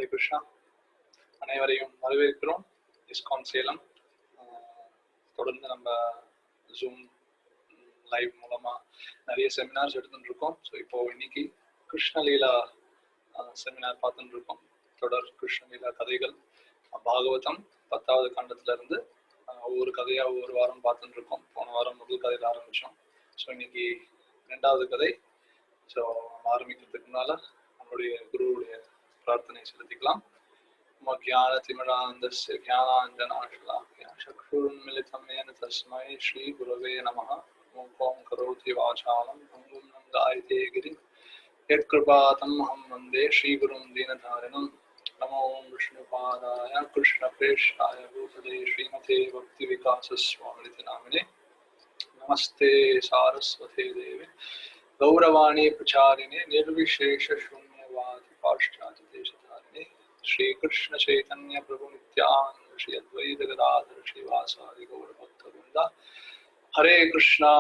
ஹரே கிருஷ்ணா. அனைவரையும் வரவேற்கிறோம். இஸ்கான் சேலம் தொடர்ந்து நம்ம ஜூம் லைவ் மூலமா நிறைய செமினார்ஸ் எடுத்துட்டு இருக்கோம். ஸோ இப்போ இன்னைக்கு கிருஷ்ணலீலா செமினார் பார்த்துட்டு இருக்கோம். தொடர் கிருஷ்ணலீலா கதைகள் பாகவதம் 10வது காண்டத்துல இருந்து ஒவ்வொரு கதையா ஒவ்வொரு வாரம் பார்த்துட்டு இருக்கோம். போன வாரம் முதல் கதையில ஆரம்பிச்சோம். ஸோ இன்னைக்கு 2வது கதை. ஸோ ஆரம்பிக்கிறதுக்கு முன்னால நம்மளுடைய குருவுடைய பிரார்த்தனை செலுத்திக்கலாம். ज्ञानतिमिरान्धस्य ज्ञानाञ्जनाशलाकया चक्षुरुन्मिलितं येन तस्मै श्रीगुरवे नमः। मूकं करोति वाचालं भङ्गुं लङ्घयते गिरिं यत्कृपातमहं वन्दे श्रीगुरुं दीनधारिणं। नमो विष्णुपादाय कृष्णप्रेष्ठाय भूतले श्रीमते भक्तिविकासस्वामिनिति नामिने। नमस्ते सारस्वते देवे गौरवाणी प्रचारिणे निर्विशेषशून्यवादि पाश्चात्यदेशधारिणे। श्री कृष्ण चैतन्य प्रभु नित्यानंद श्री अद्वैत गदाधर श्रीवासादि गौर भक्तवृंद। हरे कृष्णा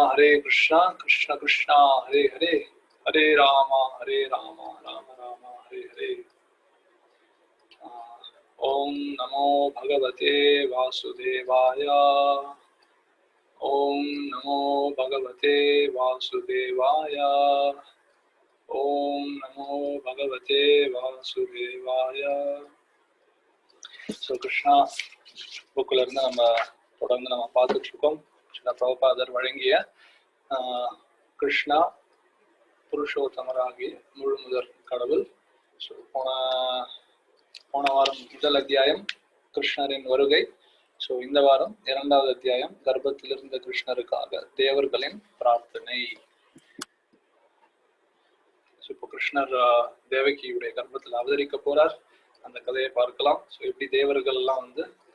कृष्ण कृष्णा हरे हरे, हरे राम राम राम हरे हरे। ओम नमो भगवते वासुदेवाय। ओम नमो भगवते वासुदेवाय। ओम नमो भगवते वासुदेवाय। ஸோ கிருஷ்ணா புக்கில் இருந்து நம்ம தொடர்ந்து பார்த்துட்டு இருக்கோம். ஸ்ரீல பிரபுபாதர் வழங்கிய கிருஷ்ணா புருஷோத்தமராகிய முழு முதற் கடவுள். ஸோ போன வாரம் முதல் அத்தியாயம் கிருஷ்ணரின் வருகை. ஸோ இந்த வாரம் 2வது அத்தியாயம் கர்ப்பத்திலிருந்த கிருஷ்ணருக்காக தேவர்களின் பிரார்த்தனை. இப்போ கிருஷ்ணர் தேவகியுடைய கர்ப்பத்தில் அவதரிக்க போறார். அந்த கதையை பார்க்கலாம். ஸோ எப்படி தேவர்கள் எல்லாம்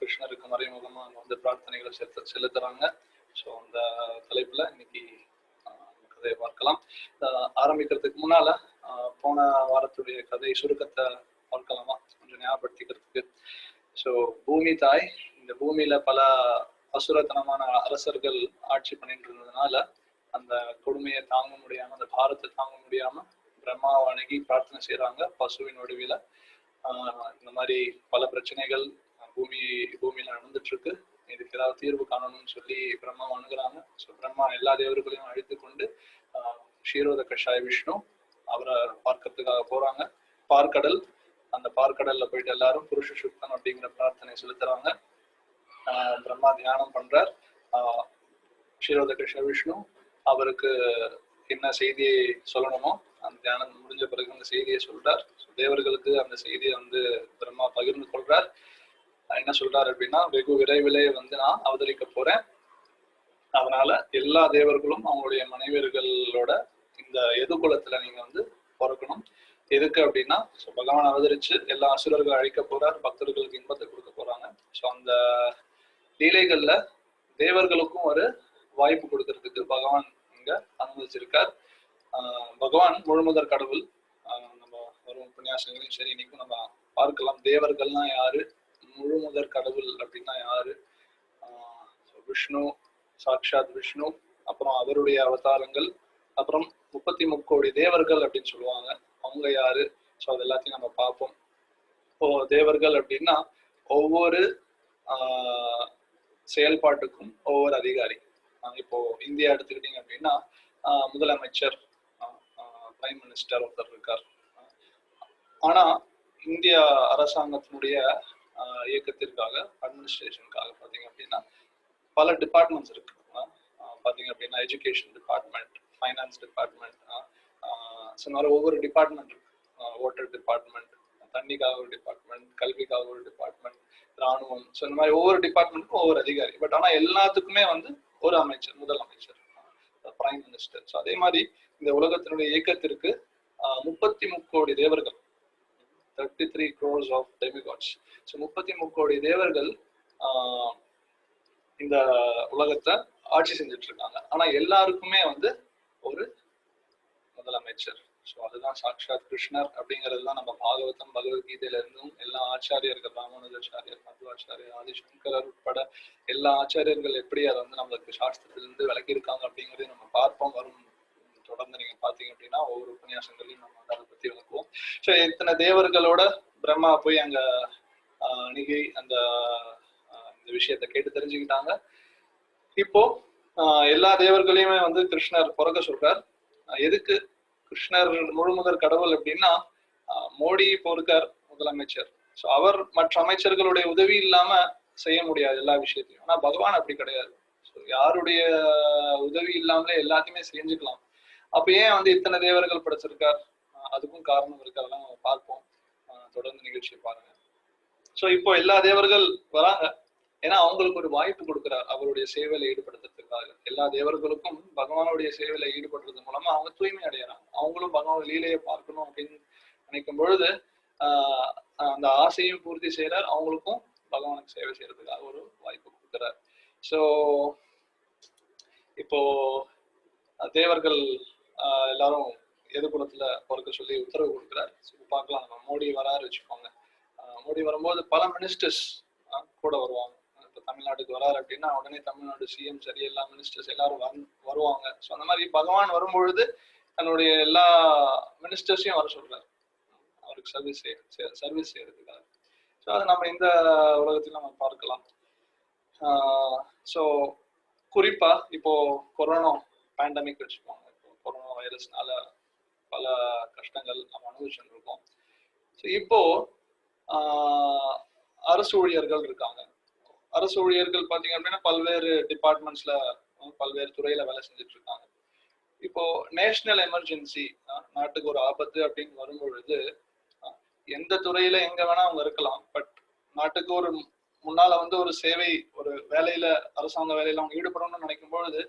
கிருஷ்ணருக்கு மறைமுகமா பிரார்த்தனைகளை செலுத்துறாங்க. ஸோ அந்த தலைப்புல இன்னைக்கு கதையை பார்க்கலாம். ஆரம்பிக்கிறதுக்கு முன்னால போன வாரத்துடைய கதை சுருக்கத்தை பார்க்கலாமா, கொஞ்சம் ஞாபகப்படுத்திக்கிறதுக்கு. ஸோ பூமி தாய், இந்த பூமியில பல அசுரத்தனமான அரசர்கள் ஆட்சி பண்ணிட்டு இருந்ததுனால அந்த கொடுமையை தாங்க முடியாம, அந்த பாரத்தை தாங்க முடியாம பிரம்மாவை அணுகி பிரார்த்தனை செய்யறாங்க. பசுவின் வடிவில இந்த மாதிரி பல பிரச்சனைகள் பூமியில நடந்துட்டு இருக்கு, இதுக்கு ஏதாவது தீர்வு காணணும்னு சொல்லி பிரம்மாவை அணுகுறாங்க. ஸோ பிரம்மா எல்லா தேவர்களையும் அழைத்து கொண்டு க்ஷீரோத கஷாய விஷ்ணு அவரை பார்க்கறதுக்காக போறாங்க. பார்க்கடல், அந்த பார்க்கடல்ல போயிட்டு எல்லாரும் புருஷ சுத்தம் அப்படிங்கிற பிரார்த்தனை செலுத்துறாங்க. பிரம்மா தியானம் பண்றார். க்ஷீரோத கஷாய விஷ்ணு அவருக்கு என்ன செய்தியை சொல்லணுமோ அந்த தியானம் முடிஞ்ச பிறகு அந்த செய்தியை சொல்றார். தேவர்களுக்கு அந்த செய்தியை பிரம்மா பகிர்ந்து கொள்றார். என்ன சொல்றாரு அப்படின்னா, வெகு விரைவிலே நான் அவதரிக்க போறேன். அதனால எல்லா தேவர்களும் அவங்களுடைய மனைவியர்களோட இந்த எதுகுலத்துல நீங்க பிறக்கணும். எதுக்கு அப்படின்னா, பகவான் அவதரிச்சு எல்லா அசுரர்கள் அழிக்க போறார், பக்தர்களுக்கு இன்பத்தை கொடுக்க போறாங்க. ஸோ அந்த லீலைகள்ல தேவர்களுக்கும் ஒரு வாய்ப்பு கொடுக்கறதுக்கு பகவான் இங்க அனுமதிச்சிருக்கார். பகவான் முழுமுதற் கடவுள். நம்ம வரும் உபன்யாசங்களையும் சரி இன்னைக்கும் நம்ம பார்க்கலாம். தேவர்கள்னா யாரு, முழுமுதற் கடவுள் அப்படின்னா யாரு. விஷ்ணு, சாக்ஷாத் விஷ்ணு, அப்புறம் அவருடைய அவதாரங்கள், அப்புறம் 33 கோடி தேவர்கள் அப்படின்னு சொல்லுவாங்க, அவங்க யாரு. ஸோ அது எல்லாத்தையும் நம்ம பார்ப்போம். இப்போ தேவர்கள் அப்படின்னா ஒவ்வொரு செயல்பாட்டுக்கும் ஒவ்வொரு அதிகாரி. இப்போ இந்தியா எடுத்துக்கிட்டீங்க அப்படின்னா முதலமைச்சர், பிரைம் மினிஸ்டர் ஒருத்தர் இருக்கார். ஆனா இந்திய அரசாங்கத்தினுடைய இயக்கத்திற்காக, அட்மினிஸ்ட்ரேஷனுக்காக பாத்தீங்க அப்படின்னா பல டிபார்ட்மெண்ட்ஸ் இருக்கு. பாத்தீங்க அப்படின்னா எஜுகேஷன் டிபார்ட்மெண்ட், ஃபைனான்ஸ் டிபார்ட்மெண்ட், ஒவ்வொரு டிபார்ட்மெண்ட் இருக்கு. வாட்டர் டிபார்ட்மெண்ட், தண்ணிக்காக ஒரு டிபார்ட்மெண்ட், கல்விக்காக ஒரு டிபார்ட்மெண்ட், ராணுவம். ஸோ இந்த மாதிரி ஒவ்வொரு டிபார்ட்மெண்ட்டுக்கும் ஒவ்வொரு அதிகாரி. பட் ஆனா எல்லாத்துக்குமே ஒரு அமைச்சர், முதலமைச்சர், பிரைம் மினிஸ்டர். ஸோ அதே மாதிரி இந்த உலகத்தினுடைய இயக்கத்திற்கு 33 கோடி தேவர்கள், 33 crores of demigods. ஸோ 33 கோடி தேவர்கள் இந்த உலகத்தை ஆட்சி செஞ்சுட்டு இருக்காங்க. ஆனா எல்லாருக்குமே ஒரு முதலமைச்சர். ஸோ அதுதான் சாக்ஷாத் கிருஷ்ணர் அப்படிங்கிறது தான் நம்ம பாகவதம், பகவத்கீதையில இருந்தும் எல்லா ஆச்சாரியர்கள், ராமானுஜாச்சாரியர், மத்வாச்சாரியர், ஆதிசங்கரர் உட்பட எல்லா ஆச்சாரியர்கள் எப்படி அதை நம்மளுக்கு சாஸ்திரத்திலிருந்து விளக்கி இருக்காங்க அப்படிங்கிறதையும் நம்ம பார்ப்போம். வரும் தொடர்ந்து நீங்க பாத்தீங்க அப்படின்னா ஒவ்வொரு உபன்யாசங்களையும் நம்ம அதை பத்தி விளக்குவோம். ஸோ இத்தனை தேவர்களோட பிரம்மா போய் அங்க அணுகி அந்த இந்த விஷயத்தை கேட்டு தெரிஞ்சுக்கிட்டாங்க. இப்போ எல்லா தேவர்களையுமே வந்து கிருஷ்ணர் பிறக்க சொல்றார். எதுக்கு? கிருஷ்ணர் முழுமுதற் கடவுள் அப்படின்னா மோடி இப்போ இருக்கார் முதலமைச்சர். ஸோ அவர் மற்ற அமைச்சர்களுடைய உதவி இல்லாம செய்ய முடியாது எல்லா விஷயத்தையும். ஆனா பகவான் அப்படி கிடையாது. ஸோ யாருடைய உதவி இல்லாமலே எல்லாத்தையுமே செஞ்சுக்கலாம். அப்ப ஏன் வந்து இத்தனை தேவர்கள் படைச்சிருக்கார்? அதுக்கும் காரணம் இருக்கு. அதெல்லாம் நம்ம பார்ப்போம். தொடர்ந்து நிகழ்ச்சியை பாருங்க. ஸோ இப்போ எல்லா தேவர்கள் வராங்க. ஏன்னா அவங்களுக்கு ஒரு வாய்ப்பு கொடுக்குறார் அவருடைய சேவையில ஈடுபடுத்துறதுக்காக. எல்லா தேவர்களுக்கும் பகவானுடைய சேவையில ஈடுபடுறது மூலமா அவங்க தூய்மை அடையறாங்க. அவங்களும் பகவான் லீலையை பார்க்கணும் அப்படின்னு நினைக்கும் பொழுது அந்த ஆசையும் பூர்த்தி செய்யறார். அவங்களுக்கும் பகவானுக்கு சேவை செய்யறதுக்காக ஒரு வாய்ப்பு கொடுக்குறார். ஸோ இப்போ தேவர்கள் எல்லாரும் எதிர்குலத்துல பிறக்க சொல்லி உத்தரவு கொடுக்குறாரு. பார்க்கலாம், நம்ம மோடி வராரு வச்சுக்கோங்க. மோடி வரும்போது பல மினிஸ்டர்ஸ் கூட வருவாங்க. இப்போ தமிழ்நாட்டுக்கு வராரு அப்படின்னா உடனே தமிழ்நாடு சிஎம் சரி எல்லா மினிஸ்டர்ஸ் எல்லாரும் வருவாங்க. ஸோ அந்த மாதிரி பகவான் வரும்பொழுது தன்னுடைய எல்லா மினிஸ்டர்ஸையும் வர சொல்றாரு அவருக்கு சர்வீஸ் செய்யறதுக்காக. ஸோ அதை நம்ம இந்த உலகத்தில் நம்ம பார்க்கலாம். ஸோ குறிப்பா இப்போ கொரோனா பேண்டமிக் வச்சுக்கோங்க. இப்போ கொரோனா வைரஸ்னால பல கஷ்டங்கள் நம்ம அனுபவிச்சுட்டு இருக்கோம். ஸோ இப்போ அரசு ஊழியர்கள் இருக்காங்க. அரசு ஊழியர்கள் பார்த்தீங்க அப்படின்னா பல்வேறு டிபார்ட்மெண்ட்ஸ்ல பல்வேறு துறையில வேலை செஞ்சுட்டு இருக்காங்க. இப்போ நேஷனல் எமர்ஜென்சி, நாட்டுக்கு ஒரு ஆபத்து அப்படின்னு வரும்பொழுது எந்த துறையில எங்க வேணா அவங்க இருக்கலாம். பட் நாட்டுக்கு ஒரு முன்னால வந்து ஒரு சேவை ஒரு வேலையில அரசாங்க வேலையில அவங்க ஈடுபடணும்னு நினைக்கும் பொழுது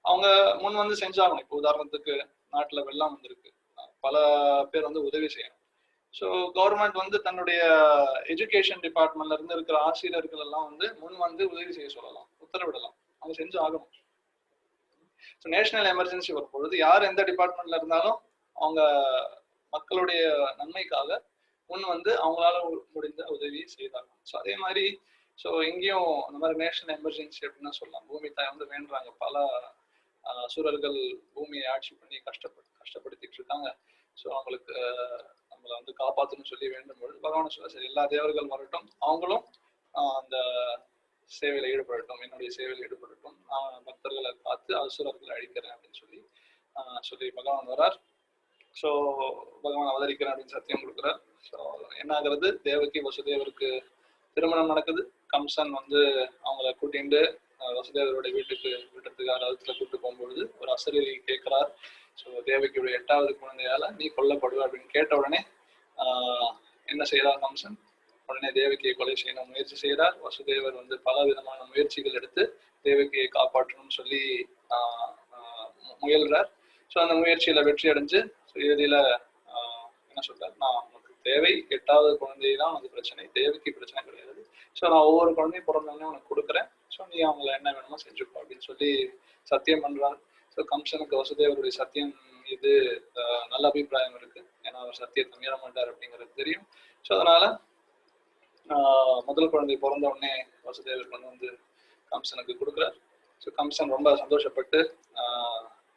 அவங்க முன் வந்து செஞ்சாகணும். இப்போ உதாரணத்துக்கு நாட்டுல வெள்ளம் வந்திருக்கு, பல பேர் வந்து உதவி செய்யணும். ஸோ கவர்மெண்ட் வந்து தன்னுடைய எஜுகேஷன் டிபார்ட்மெண்ட்ல இருந்து இருக்கிற ஆசிரியர்கள் எல்லாம் வந்து முன் வந்து உதவி செய்ய சொல்லலாம், உத்தரவிடலாம். அவங்க செஞ்சு ஆகணும். ஸோ நேஷனல் எமர்ஜென்சி வரும்பொழுது யார் எந்த டிபார்ட்மெண்ட்ல இருந்தாலும் அவங்க மக்களுடைய நன்மைக்காக முன் வந்து அவங்களால முடிந்த உதவி செய்தாங்க. ஸோ அதே மாதிரி ஸோ இங்கேயும் அந்த மாதிரி நேஷனல் எமர்ஜென்சி அப்படின்னு சொல்லலாம். பூமி தாய் வந்து வேண்டுறாங்க. பல சூழல்கள் பூமியை ஆட்சி பண்ணி கஷ்டப்படுத்திட்டு இருக்காங்க. ஸோ அவங்களுக்கு நம்மளை வந்து காப்பாற்றணும்னு சொல்லி வேண்டும் பொழுது பகவான் சொல்ல சரி எல்லா தேவர்கள் வரட்டும், அவங்களும் அந்த சேவையில ஈடுபடட்டும், என்னுடைய சேவையில் ஈடுபடட்டும், பக்தர்களை காத்து அசுரர்களை அழிக்கிறேன் அப்படின்னு சொல்லி பகவான் வரார். ஸோ பகவான் அவதரிக்கிறேன் அப்படின்னு சத்தியம் கொடுக்குறார். ஸோ என்ன ஆகுறது, தேவகி வசுதேவருக்கு திருமணம் நடக்குது. கம்சன் வந்து அவங்கள கூட்டிட்டு வசுதேவருடைய வீட்டுக்கு விட்டுறதுக்காக ரதத்துல கூட்டு போகும்பொழுது ஒரு அசரீரி கேட்கிறார். ஸோ தேவகியுடைய 8வது குழந்தையால நீ கொல்லப்படுவ அப்படின்னு கேட்ட உடனே என்ன செய்யறார் கம்சன்? உடனே தேவகியை கொலை செய்யணும் முயற்சி செய்கிறார். வசுதேவர் வந்து பல விதமான முயற்சிகள் எடுத்து தேவகியை காப்பாற்றணும்னு சொல்லி முயல்றார். ஸோ அந்த முயற்சியில வெற்றி அடைஞ்சு இறுதியில என்ன சொல்றாரு, நான் உனக்கு தேவை 8வது குழந்தை தான் உனக்கு பிரச்சனை, தேவகி பிரச்சனை கிடையாது. ஸோ நான் ஒவ்வொரு குழந்தையும் பிறந்தோடனே உனக்கு கொடுக்குறேன். ஸோ நீ அவங்கள என்ன வேணுமோ செஞ்சுப்போ அப்படின்னு சொல்லி சத்தியம் பண்றாரு. ஸோ கம்சனுக்கு வசுதேவருடைய சத்தியம் இது நல்ல அபிப்பிராயம் இருக்கு. ஏன்னா அவர் சத்தியத்தை மீற மாட்டார் அப்படிங்கிறது தெரியும். ஸோ அதனால முதல் குழந்தை பிறந்த உடனே வசுதேவர் கொண்டு வந்து கம்சனுக்கு கொடுக்குறார். ஸோ கம்சன் ரொம்ப சந்தோஷப்பட்டு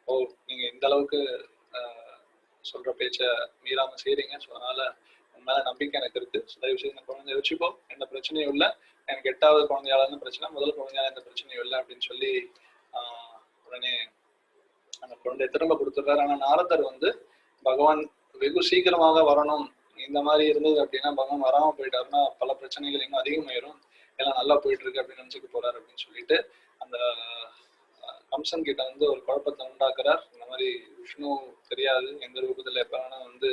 ஓ நீங்க இந்த அளவுக்கு சொல்ற பேச்ச மீறாம செய்றீங்க, ஸோ அதனால உன் மேல நம்பிக்கை எனக்கு இருக்கு. தயவு செய்து இந்த குழந்தைய வச்சுக்கோ, எந்த பிரச்சனையும் இல்லை, எனக்கு 8வது குழந்தையால இருந்து பிரச்சனை, முதல் குழந்தையால எந்த பிரச்சனையும் இல்லை அப்படின்னு சொல்லி உடனே அந்த குழந்தைய திரும்ப கொடுத்துடுறாரு. ஆனா நாரதர் வந்து பகவான் வெகு சீக்கிரமாக வரணும், இந்த மாதிரி இருந்தது அப்படின்னா பகவான் வராம போயிட்டாருன்னா பல பிரச்சனைகள் இன்னும் அதிகமாயிரும், எல்லாம் நல்லா போயிட்டு இருக்கு அப்படின்னு நினைச்சுட்டு போறாரு அப்படின்னு சொல்லிட்டு அந்த கம்சன் கிட்ட வந்து ஒரு குழப்பத்தை உண்டாக்குறார். இந்த மாதிரி விஷ்ணு தெரியாது, எந்த ரூபத்துல எப்ப வேணா வந்து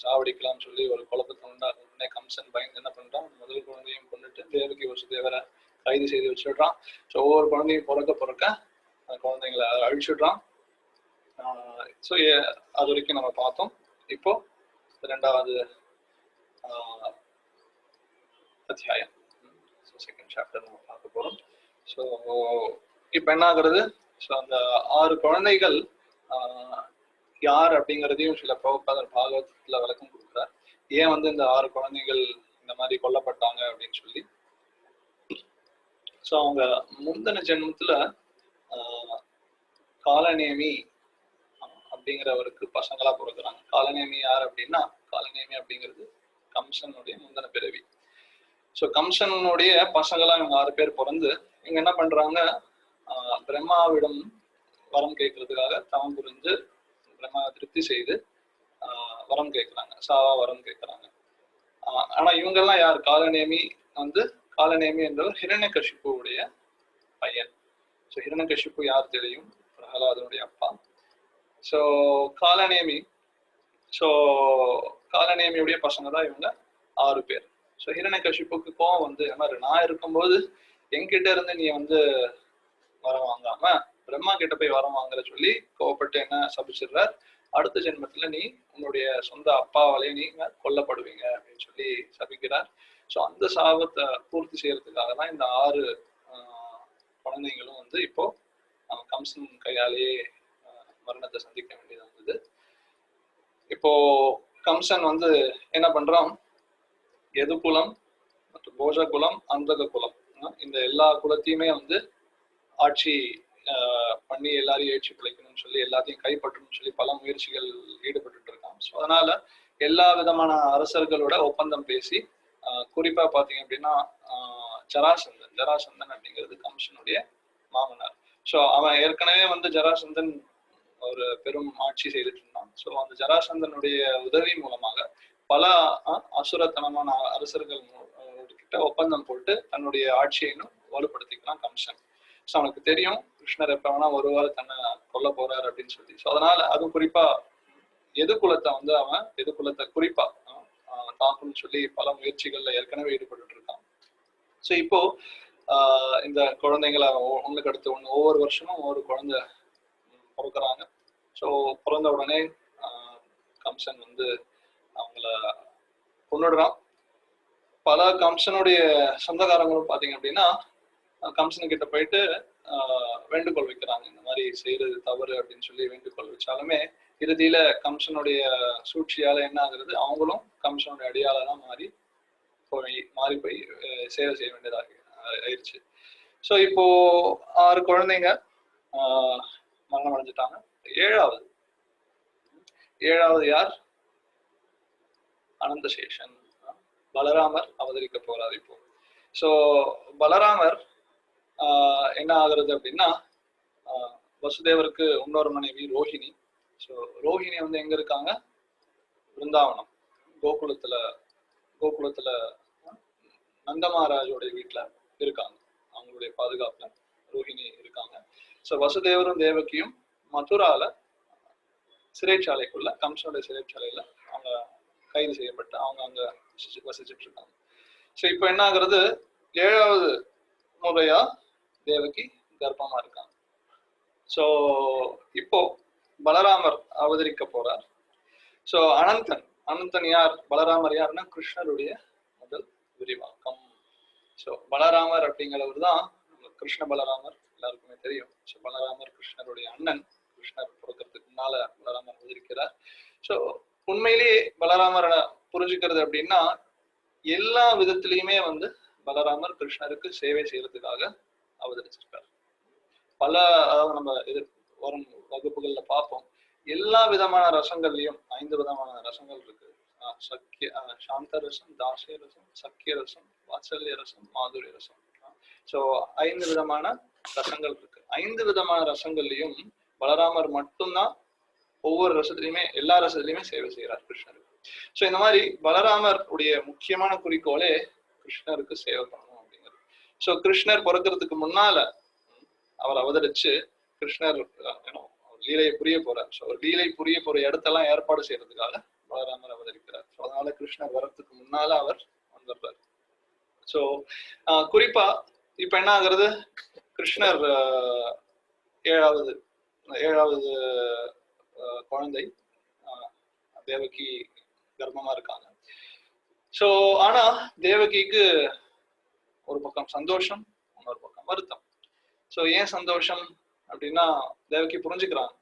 சாவடிக்கலாம்னு சொல்லி ஒரு குழப்பத்தை உண்டாகும். உடனே கம்சன் பயந்து என்ன பண்றான், முதல் குழந்தையும் கொண்டுட்டு தேவகி வசுதேவரை கைது செய்து வச்சுடுறான். ஸோ ஒவ்வொரு குழந்தையும் பிறக்க அந்த குழந்தைங்களை அழிச்சுடுறான். ஸோ அது வரைக்கும் நம்ம பார்த்தோம். இப்போ 2வது அத்தியாயம், செகண்ட் சாப்டர் நம்ம பார்க்க போறோம். ஸோ இப்ப என்ன ஆகுறது, ஸோ அந்த 6 குழந்தைகள் யார் அப்படிங்கிறதையும் சில பாகவதத்துல விளக்கம் கொடுக்குறார். ஏன் வந்து இந்த 6 குழந்தைகள் இந்த மாதிரி கொல்லப்பட்டாங்க அப்படின்னு சொல்லி. ஸோ அவங்க முந்தின ஜென்மத்துல காலநேமி அப்படிங்கிறவருக்கு பசங்களா பிறகுறாங்க. காலநேமி யார் அப்படின்னா, காலநேமி அப்படிங்கிறது கம்சனுடைய முந்தின பிறவி. ஸோ கம்சனுடைய பசங்களாம் இவங்க 6 பேர் பிறந்து இவங்க என்ன பண்றாங்க, பிரம்மாவிடம் வரம் கேட்கறதுக்காக தவம் புரிஞ்சு பிரம்மாவை திருப்தி செய்து வரம் கேட்கிறாங்க, சாவா வரம் கேட்கிறாங்க. ஆனா இவங்கெல்லாம் யார், காலநேமி காலநேமி என்றவர் ஹிரண்யகசிப்புவுடைய பையன். ஸோ ஹிரண்யகசிப்பு யார் தெரியும், பிரகலாதனுடைய அப்பா. ஸோ காலநேமியுடைய பசங்க தான் இவங்க 6 பேர். ஸோ ஹிரண்யகசிப்புக்கு கோவம் வந்து, மாதிரி நான் இருக்கும்போது என்கிட்ட இருந்து நீ வரம் வாங்காம பிரம்மா கிட்ட போய் வரம் வாங்குற சொல்லி கோவப்பட்டு என்ன சபிச்சிடுறார், அடுத்த ஜென்மத்துல நீ உன்னுடைய சொந்த அப்பாவாலே நீங்க கொல்லப்படுவீங்க அப்படின்னு சொல்லி சபிக்கிறார். ஸோ அந்த சாபத்தை பூர்த்தி செய்யறதுக்காக தான் இந்த 6 குழந்தைங்களும் இப்போ கம்சன் கையாலேயே மரணத்தை சந்திக்க வேண்டியது வந்தது. இப்போ கம்சன் என்ன பண்றான், எது குலம் மற்றும் போஜ குலம், அந்தக குலம், இந்த எல்லா குலத்தையுமே ஆட்சி பண்ணி எல்லாரையும் ஏற்றி பிழைக்கணும்னு சொல்லி எல்லாத்தையும் கைப்பற்றணும்னு சொல்லி பல முயற்சிகள் ஈடுபட்டு இருக்காங்க. ஸோ அதனால எல்லா விதமான அரசர்களோட ஒப்பந்தம் பேசி குறிப்பா பாத்தீங்க அப்படின்னா ஜராசந்தன் அப்படிங்கிறது கம்சனுடைய மாமனார். ஸோ அவன் ஏற்கனவே ஜராசந்தன் ஒரு பெரும் ஆட்சி செய்துட்டு இருந்தான். ஸோ அந்த ஜராசந்தனுடைய உதவி மூலமாக பல அசுரத்தனமான அரசர்கள் கிட்ட ஒப்பந்தம் போட்டு தன்னுடைய ஆட்சியை வலுப்படுத்திக்கலாம் கம்சன். ஸோ அவனுக்கு தெரியும் கிருஷ்ணர் எப்ப வேணா ஒருவாறு தன்னை கொல்ல போறாரு அப்படின்னு சொல்லி. ஸோ அதனால அதுவும் குறிப்பா எது குலத்தை எது குலத்தை குறிப்பா தாக்குன்னு சொல்லி பல முயற்சிகள்ல ஏற்கனவே ஈடுபட்டு இருக்கான். ஸோ இப்போ இந்த குழந்தைங்களை ஒண்ணுக்கு அடுத்து ஒண்ணு ஒவ்வொரு வருஷமும் ஒவ்வொரு குழந்தை பிறக்கிறாங்க. ஸோ பிறந்த உடனே கம்சன் அவங்கள கொண்டுடுறான். பல கம்சனுடைய சொந்தக்காரங்களும் பாத்தீங்க அப்படின்னா கம்சன் கிட்ட போயிட்டு வேண்டுகோள் வைக்கிறாங்க, இந்த மாதிரி செய்யறது தவறு அப்படின்னு சொல்லி வேண்டுகோள் வச்சாலுமே இறுதியில கம்சனுடைய சூழ்ச்சியால என்ன ஆகுறது, அவங்களும் கம்சனுடைய அடியாளதான் மாறி போய் சேவை செய்ய வேண்டியதாக ஆயிடுச்சு. ஸோ இப்போ 6 குழந்தைங்க மரணம் அடைஞ்சிட்டாங்க. ஏழாவது யார், அனந்தசேஷன், பலராமர் அவதரிக்க போறார் இப்போ. ஸோ பலராமர் என்ன ஆகுறது அப்படின்னா, வசுதேவருக்கு இன்னொரு மனைவி ரோஹிணி. ஸோ ரோஹிணி எங்க இருக்காங்க, பிருந்தாவனம் கோகுலத்துல நந்தமகாராஜோடைய வீட்டுல இருக்காங்க, அவங்களுடைய பாதுகாப்புல ரோஹிணி இருக்காங்க. ஸோ வசுதேவரும் தேவகியும் மதுரால சிறைச்சாலைக்குள்ள, கம்சனுடைய சிறைச்சாலையில அவங்க கைது செய்யப்பட்டு அவங்க அங்க வசிச்சுட்டு இருக்காங்க. ஸோ இப்போ என்ன ஆகுறது, 7வது முறையா தேவகி கர்ப்பமா இருக்காங்க. ஸோ இப்போ பலராமர் அவதரிக்க போறார். ஸோ அனந்தன் யார், பலராமர் யாருன்னா கிருஷ்ணருடைய முதல் விரிவாக்கம். ஸோ பலராமர் அப்படிங்கிறவர் தான் கிருஷ்ண பலராமர், எல்லாருக்குமே தெரியும். ஸோ பலராமர் கிருஷ்ணருடைய அண்ணன். கிருஷ்ணர் பிறக்கிறதுக்கு முன்னால பலராமர் அவதரிக்கிறார். ஸோ உண்மையிலேயே பலராமரை புரிஞ்சுக்கிறது அப்படின்னா, எல்லா விதத்திலையுமே பலராமர் கிருஷ்ணருக்கு சேவை செய்யறதுக்காக அவதரிச்சிருக்கார். அதாவது நம்ம வரும் வகுப்புகள்ல பார்ப்போம், எல்லா விதமான ரசங்கள்லயும் 5 விதமான ரசங்கள் இருக்கு. சாந்த ரசம், தாசிய ரசம், சக்கிய ரசம், வாத்சல்ய ரசம், மாதுரிய ரசம். ஸோ 5 விதமான ரசங்கள் இருக்கு. 5 விதமான ரசங்கள்லயும் பலராமர் மட்டும்தான் ஒவ்வொரு ரசத்திலையுமே எல்லா ரசத்திலையுமே சேவை செய்யறார் கிருஷ்ணருக்கு. ஸோ இந்த மாதிரி பலராமர் உடைய முக்கியமான குறிக்கோளே கிருஷ்ணருக்கு சேவை பண்ணணும் அப்படிங்கிறது. ஸோ கிருஷ்ணர் பிறக்கிறதுக்கு முன்னால அவர் அவதரிச்சு கிருஷ்ணர் லீலையை புரிய போறார். ஸோ லீலை புரிய போற இடத்தெல்லாம் ஏற்பாடு செய்யறதுக்காக பலராமர் அவதரிக்கிறார். ஸோ அதனால கிருஷ்ணர் வர்றதுக்கு முன்னால அவர் வந்துடுறார். ஸோ குறிப்பா இப்ப என்ன ஆகுறது, கிருஷ்ணர் 7வது குழந்தை தேவகி கர்ப்பமா இருக்காங்க. ஸோ ஆனா தேவகிக்கு ஒரு பக்கம் சந்தோஷம், இன்னொரு பக்கம் வருத்தம். ஸோ ஏன் சந்தோஷம் அப்படின்னா, தேவகி புரிஞ்சுக்கிறாங்க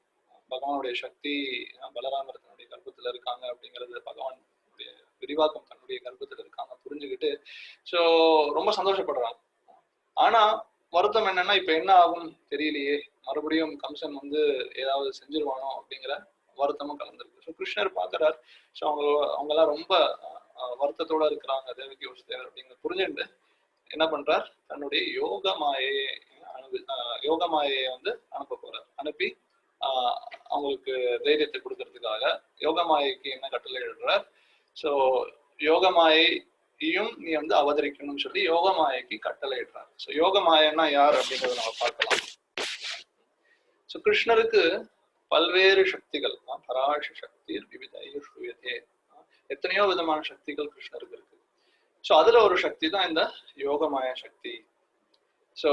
பகவானுடைய சக்தி பலராமர் தன்னுடைய கர்ப்பத்துல இருக்காங்க அப்படிங்கிறது, பகவானுடைய விரிவாக்கம் தன்னுடைய கர்ப்பத்துல இருக்காங்க புரிஞ்சுக்கிட்டு ஸோ ரொம்ப சந்தோஷப்படுறாங்க. ஆனா வருத்தம் என்னன்னா, இப்ப என்ன ஆகும் தெரியலையே, மறுபடியும் கம்சன் ஏதாவது செஞ்சிருவானோ அப்படிங்கிற வருத்தமும் கலந்துருக்கு. ஸோ கிருஷ்ணர் பாக்குறார். ஸோ அவங்கெல்லாம் ரொம்ப வருத்தத்தோட இருக்கிறாங்க தேவகி வசுதேவர் அப்படிங்கிறது புரிஞ்சுட்டு என்ன பண்றார், தன்னுடைய யோக மாயையை வந்து அனுப்ப போறார். அனுப்பி அவங்களுக்கு தைரியத்தை கொடுக்கறதுக்காக யோக மாயைக்கு என்ன கட்டளை எழுதுறார், ஸோ யோக மாயையும் நீ வந்து அவதரிக்கணும்னு சொல்லி யோக மாயைக்கு கட்டளை இடுறார். ஸோ யோக மாயன்னா யார் அப்படிங்கறத நம்ம பார்க்கலாம். ஸோ கிருஷ்ணருக்கு பல்வேறு சக்திகள், பராச சக்தி விவிதே, எத்தனையோ விதமான சக்திகள் கிருஷ்ணருக்கு இருக்கு. ஸோ அதுல ஒரு சக்தி தான் இந்த யோகமாய சக்தி. ஸோ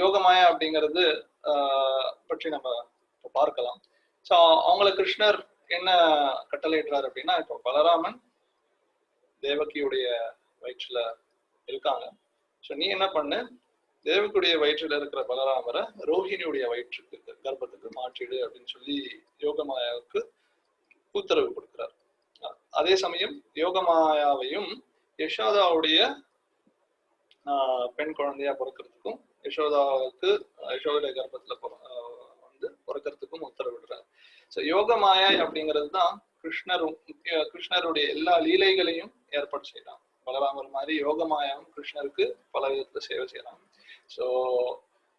யோகமாயா அப்படிங்கிறது பற்றி நம்ம இப்போ பார்க்கலாம். ஸோ அவங்கள கிருஷ்ணர் என்ன கட்டளையிடுறாரு அப்படின்னா, இப்போ பலராமன் தேவகியுடைய வயிற்றுல இருக்காங்க. ஸோ நீ என்ன பண்ணு, தேவகியுடைய வயிற்றுல இருக்கிற பலராமரை ரோஹிணியுடைய வயிற்றுக்கு கர்ப்பத்துக்கு மாற்றிடு அப்படின்னு சொல்லி யோகமாயாவுக்கு உத்தரவு கொடுக்கிறார். அதே சமயம் யோகமாயாவையும் யசோதாவுடைய பெண் குழந்தையா பிறக்கிறதுக்கும் யசோதைய கர்ப்பத்துல வந்து பிறக்கிறதுக்கும் உத்தரவிடுறார். ஸோ யோகமாயா அப்படிங்கிறது தான் கிருஷ்ணருடைய எல்லா லீலைகளையும் ஏற்பாடு செய்யறாங்க. பலராமர் மாதிரி யோகமாயாவும் கிருஷ்ணருக்கு பல விதத்துல சேவை செய்யறாங்க. ஸோ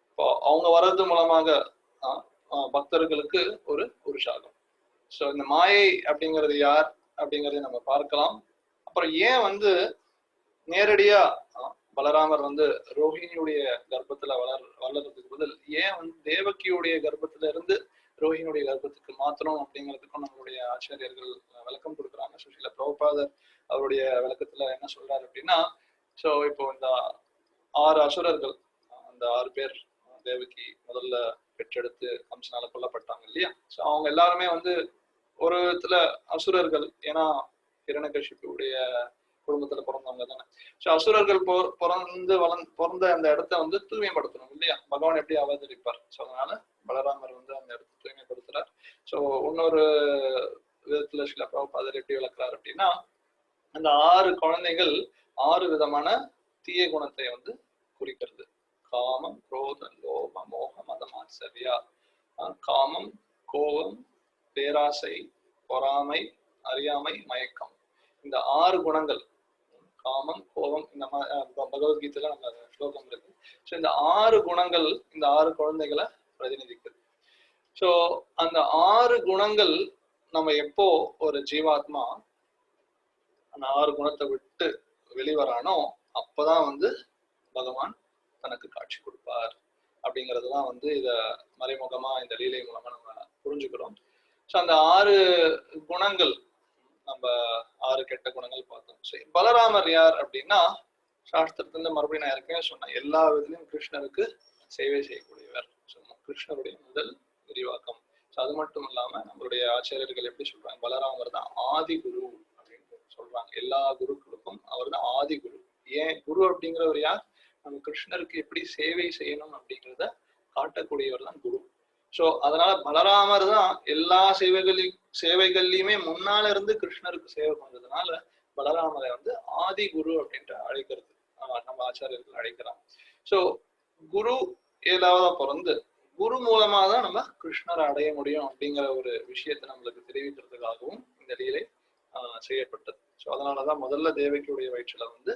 இப்போ அவங்க வர்றது மூலமாக பக்தர்களுக்கு ஒரு உற்சாகம். ஸோ இந்த மாயை அப்படிங்கிறது யார் அப்படிங்கறத நம்ம பார்க்கலாம். அப்புறம் ஏன் வந்து நேரடியா பலராமர் வந்து ரோஹிணியுடைய கர்ப்பத்துல வளர்றதுக்கு பதில் ஏன் வந்து தேவகியுடைய கர்ப்பத்துல இருந்து ரோஹிணியுடைய கர்ப்பத்துக்கு மாத்திரம் அப்படிங்கிறதுக்கும் நம்மளுடைய ஆச்சாரியர்கள் விளக்கம் கொடுக்குறாங்க. சுஷீல பிரபுபாதர் அவருடைய விளக்கத்துல என்ன சொல்றாரு அப்படின்னா, ஸோ இப்போ இந்த 6 அசுரர்கள், அந்த 6 பேர் தேவகி முதல்ல பெற்றெடுத்து கம்சனால கொல்லப்பட்டாங்க இல்லையா. ஸோ அவங்க எல்லாருமே வந்து ஒரு விதத்துல அசுரர்கள், ஏன்னா ஹிரண்யகசிபுடைய குடும்பத்துல பிறந்தவங்க தானே. ஸோ அசுரர்கள் பிறந்த அந்த இடத்த வந்து தூய்மைப்படுத்தணும் இல்லையா, பகவான் எப்படி அவதரிப்பார். ஸோ அதனால பலராமர் வந்து அந்த இடத்த தூய்மைப்படுத்துறார். ஸோ இன்னொரு விதத்துல சில பிரபுபாதர் எப்படி விளக்குறாரு அப்படின்னா, அந்த 6 குழந்தைகள் 6 விதமான தீய குணத்தை வந்து குறிக்கிறது. காமம், குரோதம், லோபம், மோகம், மதம், ஆச்சரியா. காமம், கோபம், பேராசை, பொறாமை, அறியாமை, மயக்கம். இந்த 6 குணங்கள், காமம், கோபம், இந்த பகவத்கீதையில நம்ம ஸ்லோகம் இருக்கு. ஸோ இந்த 6 குணங்கள் இந்த 6 குழந்தைகளை பிரதிநிதிக்குது. ஸோ அந்த 6 குணங்கள் நம்ம எப்போ ஒரு ஜீவாத்மா அந்த 6 குணத்தை விட்டு வெளிவரானோ அப்பதான் வந்து பகவான் தனக்கு காட்சி கொடுப்பார் அப்படிங்கிறதுதான் வந்து இத மறைமுகமா இந்த லீலை மூலமா நம்ம புரிஞ்சுக்கிறோம். ஸோ அந்த 6 குணங்கள், நம்ம 6 கெட்ட குணங்கள் பார்த்தோம். ஸோ பலராமர் யார் அப்படின்னா, சாஸ்திரத்துல மறுபடியும் நான் ஏற்கனவே சொன்னேன், எல்லா விதத்திலையும் கிருஷ்ணருக்கு சேவை செய்யக்கூடியவர். ஸோ கிருஷ்ணருடைய முதல் விரிவாக்கம். ஸோ அது மட்டும் இல்லாம நம்மளுடைய ஆச்சாரியர்கள் எப்படி சொல்றாங்க, பலராமர் தான் ஆதி குரு அப்படின்னு சொல்றாங்க. எல்லா குருக்களுக்கும் அவர் தான் ஆதி குரு. ஏன் குரு அப்படிங்கிறவர் யார், நம்ம கிருஷ்ணருக்கு எப்படி சேவை செய்யணும் அப்படிங்கிறத காட்டக்கூடியவர் தான் குரு. ஸோ அதனால பலராமர் தான் எல்லா சேவைகள்லையுமே முன்னால இருந்து கிருஷ்ணருக்கு சேவை பண்றதுனால பலராமரை வந்து ஆதி குரு அப்படின்ட்டு அழைக்கிறது நம்ம ஆச்சாரியர்கள் அழைக்கிறாங்க. ஸோ குரு ஏழாவதா பிறந்து குரு மூலமா தான் நம்ம கிருஷ்ணரை அடைய முடியும் அப்படிங்கிற ஒரு விஷயத்தை நம்மளுக்கு தெரிவிக்கிறதுக்காகவும் இந்த லீலை செய்யப்பட்டது. ஸோ அதனாலதான் முதல்ல தேவகியுடைய வயிற்றுல வந்து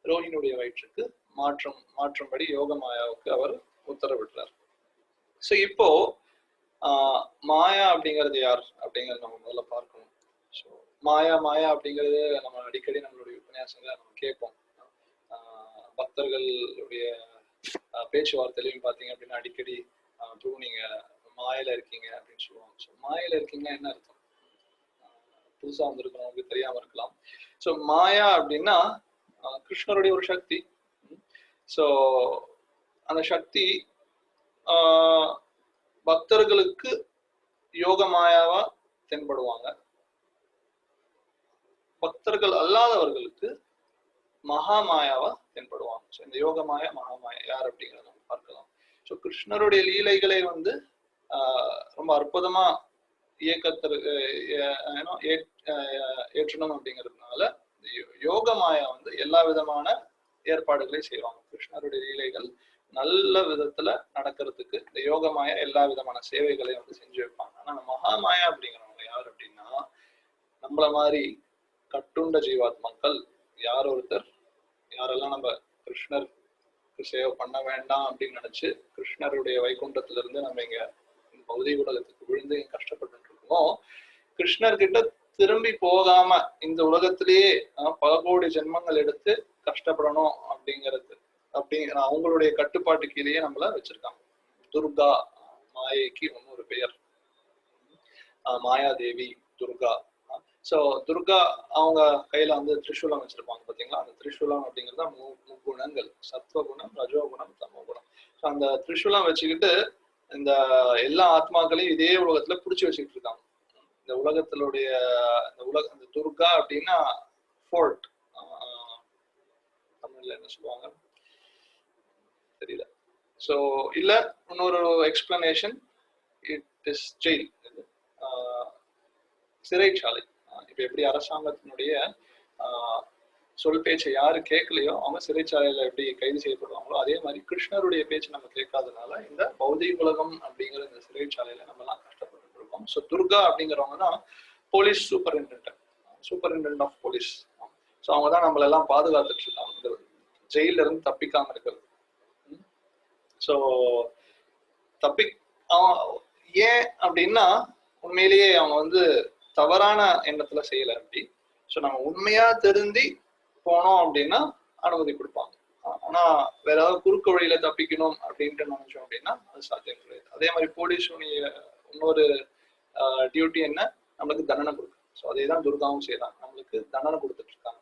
ரோஹிணியுடைய வயிற்றுக்கு மாற்றும்படி யோகமாயாவுக்கு அவர் உத்தரவிட்டார். ஸோ இப்போ மாயா அப்படிங்கிறது யார் அப்படிங்கறது நம்ம முதல்ல பார்க்கணும். ஸோ மாயா அப்படிங்கிறது நம்ம அடிக்கடி நம்மளுடைய உபன்யாசங்களை நம்ம கேட்போம். பக்தர்களுடைய பேச்சுவார்த்தையிலையும் பார்த்தீங்க அப்படின்னா அடிக்கடி நீங்க மாயில இருக்கீங்க அப்படின்னு சொல்லுவாங்க. ஸோ மாயில இருக்கீங்கன்னா என்ன அர்த்தம், புதுசா வந்திருக்கிறவங்களுக்கு தெரியாம இருக்கலாம். ஸோ மாயா அப்படின்னா கிருஷ்ணருடைய ஒரு சக்தி. ஸோ அந்த சக்தி பக்தர்களுக்கு யோக மாயாவா தென்படுவாங்க. பக்தர்கள் அல்லாதவர்களுக்கு மகாமாயாவா தென்படுவாங்க. ஸோ இந்த யோக மாயா மகாமாயா யார் அப்படிங்கிறத நம்ம பார்க்கலாம். ஸோ கிருஷ்ணருடைய லீலைகளை வந்து ரொம்ப அற்புதமா ஏற்றணும் அப்படிங்கிறதுனால யோக மாயா வந்து எல்லா விதமான ஏற்பாடுகளையும் செய்வாங்க. கிருஷ்ணருடைய லீலைகள் நல்ல விதத்துல நடக்கிறதுக்கு இந்த யோக மாயா எல்லா விதமான சேவைகளையும் வந்து செஞ்சு வைப்பாங்க. ஆனா மகாமாயா அப்படிங்கிறவங்க யார் அப்படின்னா, நம்மள மாதிரி கட்டுண்ட ஜீவாத்மாக்கள் யார் ஒருத்தர் யாரெல்லாம் நம்ம கிருஷ்ணர் சேவை பண்ண வேண்டாம் அப்படின்னு நினைச்சு கிருஷ்ணருடைய வைகுண்டத்துல இருந்து நம்ம இங்க பௌதிக உலகத்துக்கு விழுந்து கஷ்டப்பட்டு இருக்கோமோ, கிருஷ்ணர்கிட்ட திரும்பி போகாம இந்த உலகத்திலேயே பல கோடி ஜென்மங்கள் எடுத்து கஷ்டப்படணும் அப்படிங்கிறது அப்படிங்கிற அவங்களுடைய கட்டுப்பாட்டு கீழேயே நம்மள வச்சிருக்காங்க. துர்கா மாயைக்கு இன்னொரு பெயர் மாயாதேவி, துர்கா. சோ துர்கா அவங்க கையில வந்து திரிசூலம் வச்சிருப்பாங்க பாத்தீங்களா. அந்த திரிசூலம் அப்படிங்கிறது முக்குணங்கள், சத்வகுணம், ரஜோகுணம், தமோகுணம். ஸோ அந்த திரிசூலம் வச்சுக்கிட்டு இந்த எல்லா ஆத்மாக்களையும் இதே உலகத்துல புடிச்சு வச்சுக்கிட்டு இருக்காங்க. இந்த உலகத்தினுடைய இந்த துர்கா அப்படின்னா ஃபோர்ட், தமிழ்ல என்ன சொல்லுவாங்க தெரியல. ஸோ இல்ல இன்னொரு எக்ஸ்பிளனேஷன், இட் இஸ் ஜெயில், சிறைச்சாலை. இப்ப எப்படி அரசாங்கத்தினுடைய சொல் பேச்சை யாரு கேட்கலையோ அவங்க சிறைச்சாலையில எப்படி கைது செய்யப்படுவாங்களோ அதே மாதிரி கிருஷ்ணருடைய பேச்சு நம்ம கேட்காதனால இந்த பௌதிக உலகம் அப்படிங்கிற இந்த சிறைச்சாலையில நம்ம எல்லாம் கஷ்டப்பட்டு இருக்கோம். ஸோ துர்கா அப்படிங்கிறவங்க தான் police superintendent of police. So அவங்க தான் நம்மள எல்லாம் பாதுகாத்துட்டு இருக்காங்க இந்த ஜெயில இருந்து தப்பிக்காம இருக்கிறது. ஸோ ஏன் அப்படின்னா உண்மையிலேயே அவங்க வந்து தவறான எண்ணத்துல செய்யல அப்படி. ஸோ நம்ம உண்மையா திருந்தி போனோம் அப்படின்னா அனுமதி கொடுப்பாங்க. ஆனா வேற ஏதாவது குறுக்கு வழியில தப்பிக்கணும் அப்படின்ட்டு நினைச்சோம் அப்படின்னா அது சாத்தியம் கிடையாது. அதே மாதிரி போலீஸுடைய இன்னொரு டியூட்டி என்ன, நம்மளுக்கு தண்டனை கொடுக்கும். ஸோ அதே தான் துர்காவும் செய்யறாங்க, நம்மளுக்கு தண்டனை கொடுத்துட்டு இருக்காங்க.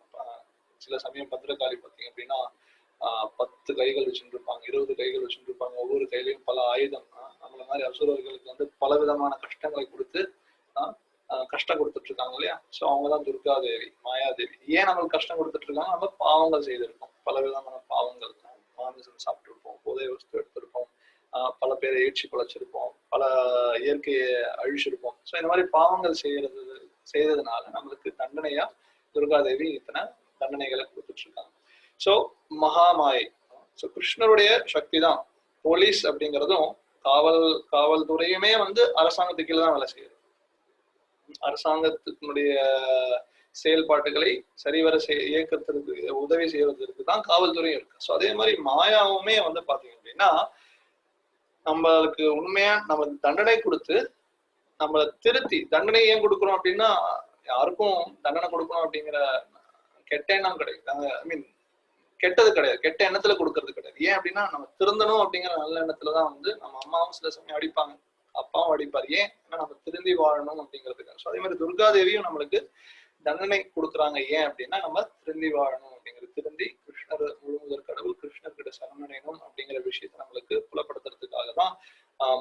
சில சமயம் பத்திரகாளி பார்த்தீங்க அப்படின்னா 10 கைகள் வச்சுட்டு இருப்பாங்க, 20 கைகள் வச்சுட்டு இருப்பாங்க, ஒவ்வொரு கையிலையும் பல ஆயுதம். நம்மள மாதிரி அசுரர்களுக்கு வந்து பல விதமான கஷ்டங்களை கொடுத்து கஷ்டம் கொடுத்துட்டு இருக்காங்க இல்லையா. ஸோ அவங்கதான் துர்கா தேவி, மாயாதேவி. ஏன் நம்மளுக்கு கஷ்டம் கொடுத்துட்டு இருக்காங்க, நம்ம பாவங்கள் செய்திருக்கோம், பல விதமான பாவங்கள். மாமிசம் சாப்பிட்டு இருப்போம், போதை வஸ்து எடுத்திருப்போம், பல பேரை ஏற்றி பழச்சிருப்போம், பல இயற்கையை அழிச்சிருப்போம். ஸோ இந்த மாதிரி பாவங்கள் செய்ததுனால நம்மளுக்கு தண்டனையா துர்காதேவி இத்தனை தண்டனைகளை கொடுத்துட்டு இருக்காங்க. ஸோ மகாமாயை, ஸோ கிருஷ்ணருடைய சக்தி தான். போலீஸ் அப்படிங்கிறதும் காவல்துறையுமே வந்து அரசாங்கத்துக்கு கீழே தான் வேலை செய்யுது. அரசாங்கத்தினுடைய செயல்பாட்டுகளை சரிவர இயக்கத்திற்கு உதவி செய்வதற்கு தான் காவல்துறையும் இருக்கு. ஸோ அதே மாதிரி மாயாவுமே வந்து பாத்தீங்க அப்படின்னா நம்மளுக்கு உண்மையா நமக்கு தண்டனை கொடுத்து நம்மளை திருத்தி, தண்டனை ஏன் கொடுக்குறோம் அப்படின்னா யாருக்கும் தண்டனை கொடுக்கணும் அப்படிங்கிற கெட்ட எண்ணம் கிடையாது. ஐ மீன் கெட்டது கிடையாது, கெட்ட எண்ணத்துல கொடுக்கறது கிடையாது. ஏன் அப்படின்னா நம்ம திருந்தணும் அப்படிங்கிற நல்ல எண்ணத்துலதான் வந்து நம்ம அம்மாவும் சில சமயம் அடிப்பாங்க, அப்பாவும் அடிப்பார். ஏன் நம்ம திருந்தி வாழணும் அப்படிங்கிறதுக்காக. ஸோ அதே மாதிரி துர்காதேவியும் நம்மளுக்கு தண்டனை கொடுக்குறாங்க. ஏன் அப்படின்னா நம்ம திருந்தி வாழணும் அப்படிங்கிறது, திருந்தி கிருஷ்ணர் முழுமுதற் கடவுள் கிருஷ்ணர்கிட்ட சரணடையணும் அப்படிங்கிற விஷயத்த நம்மளுக்கு புலப்படுத்துறதுக்காக தான்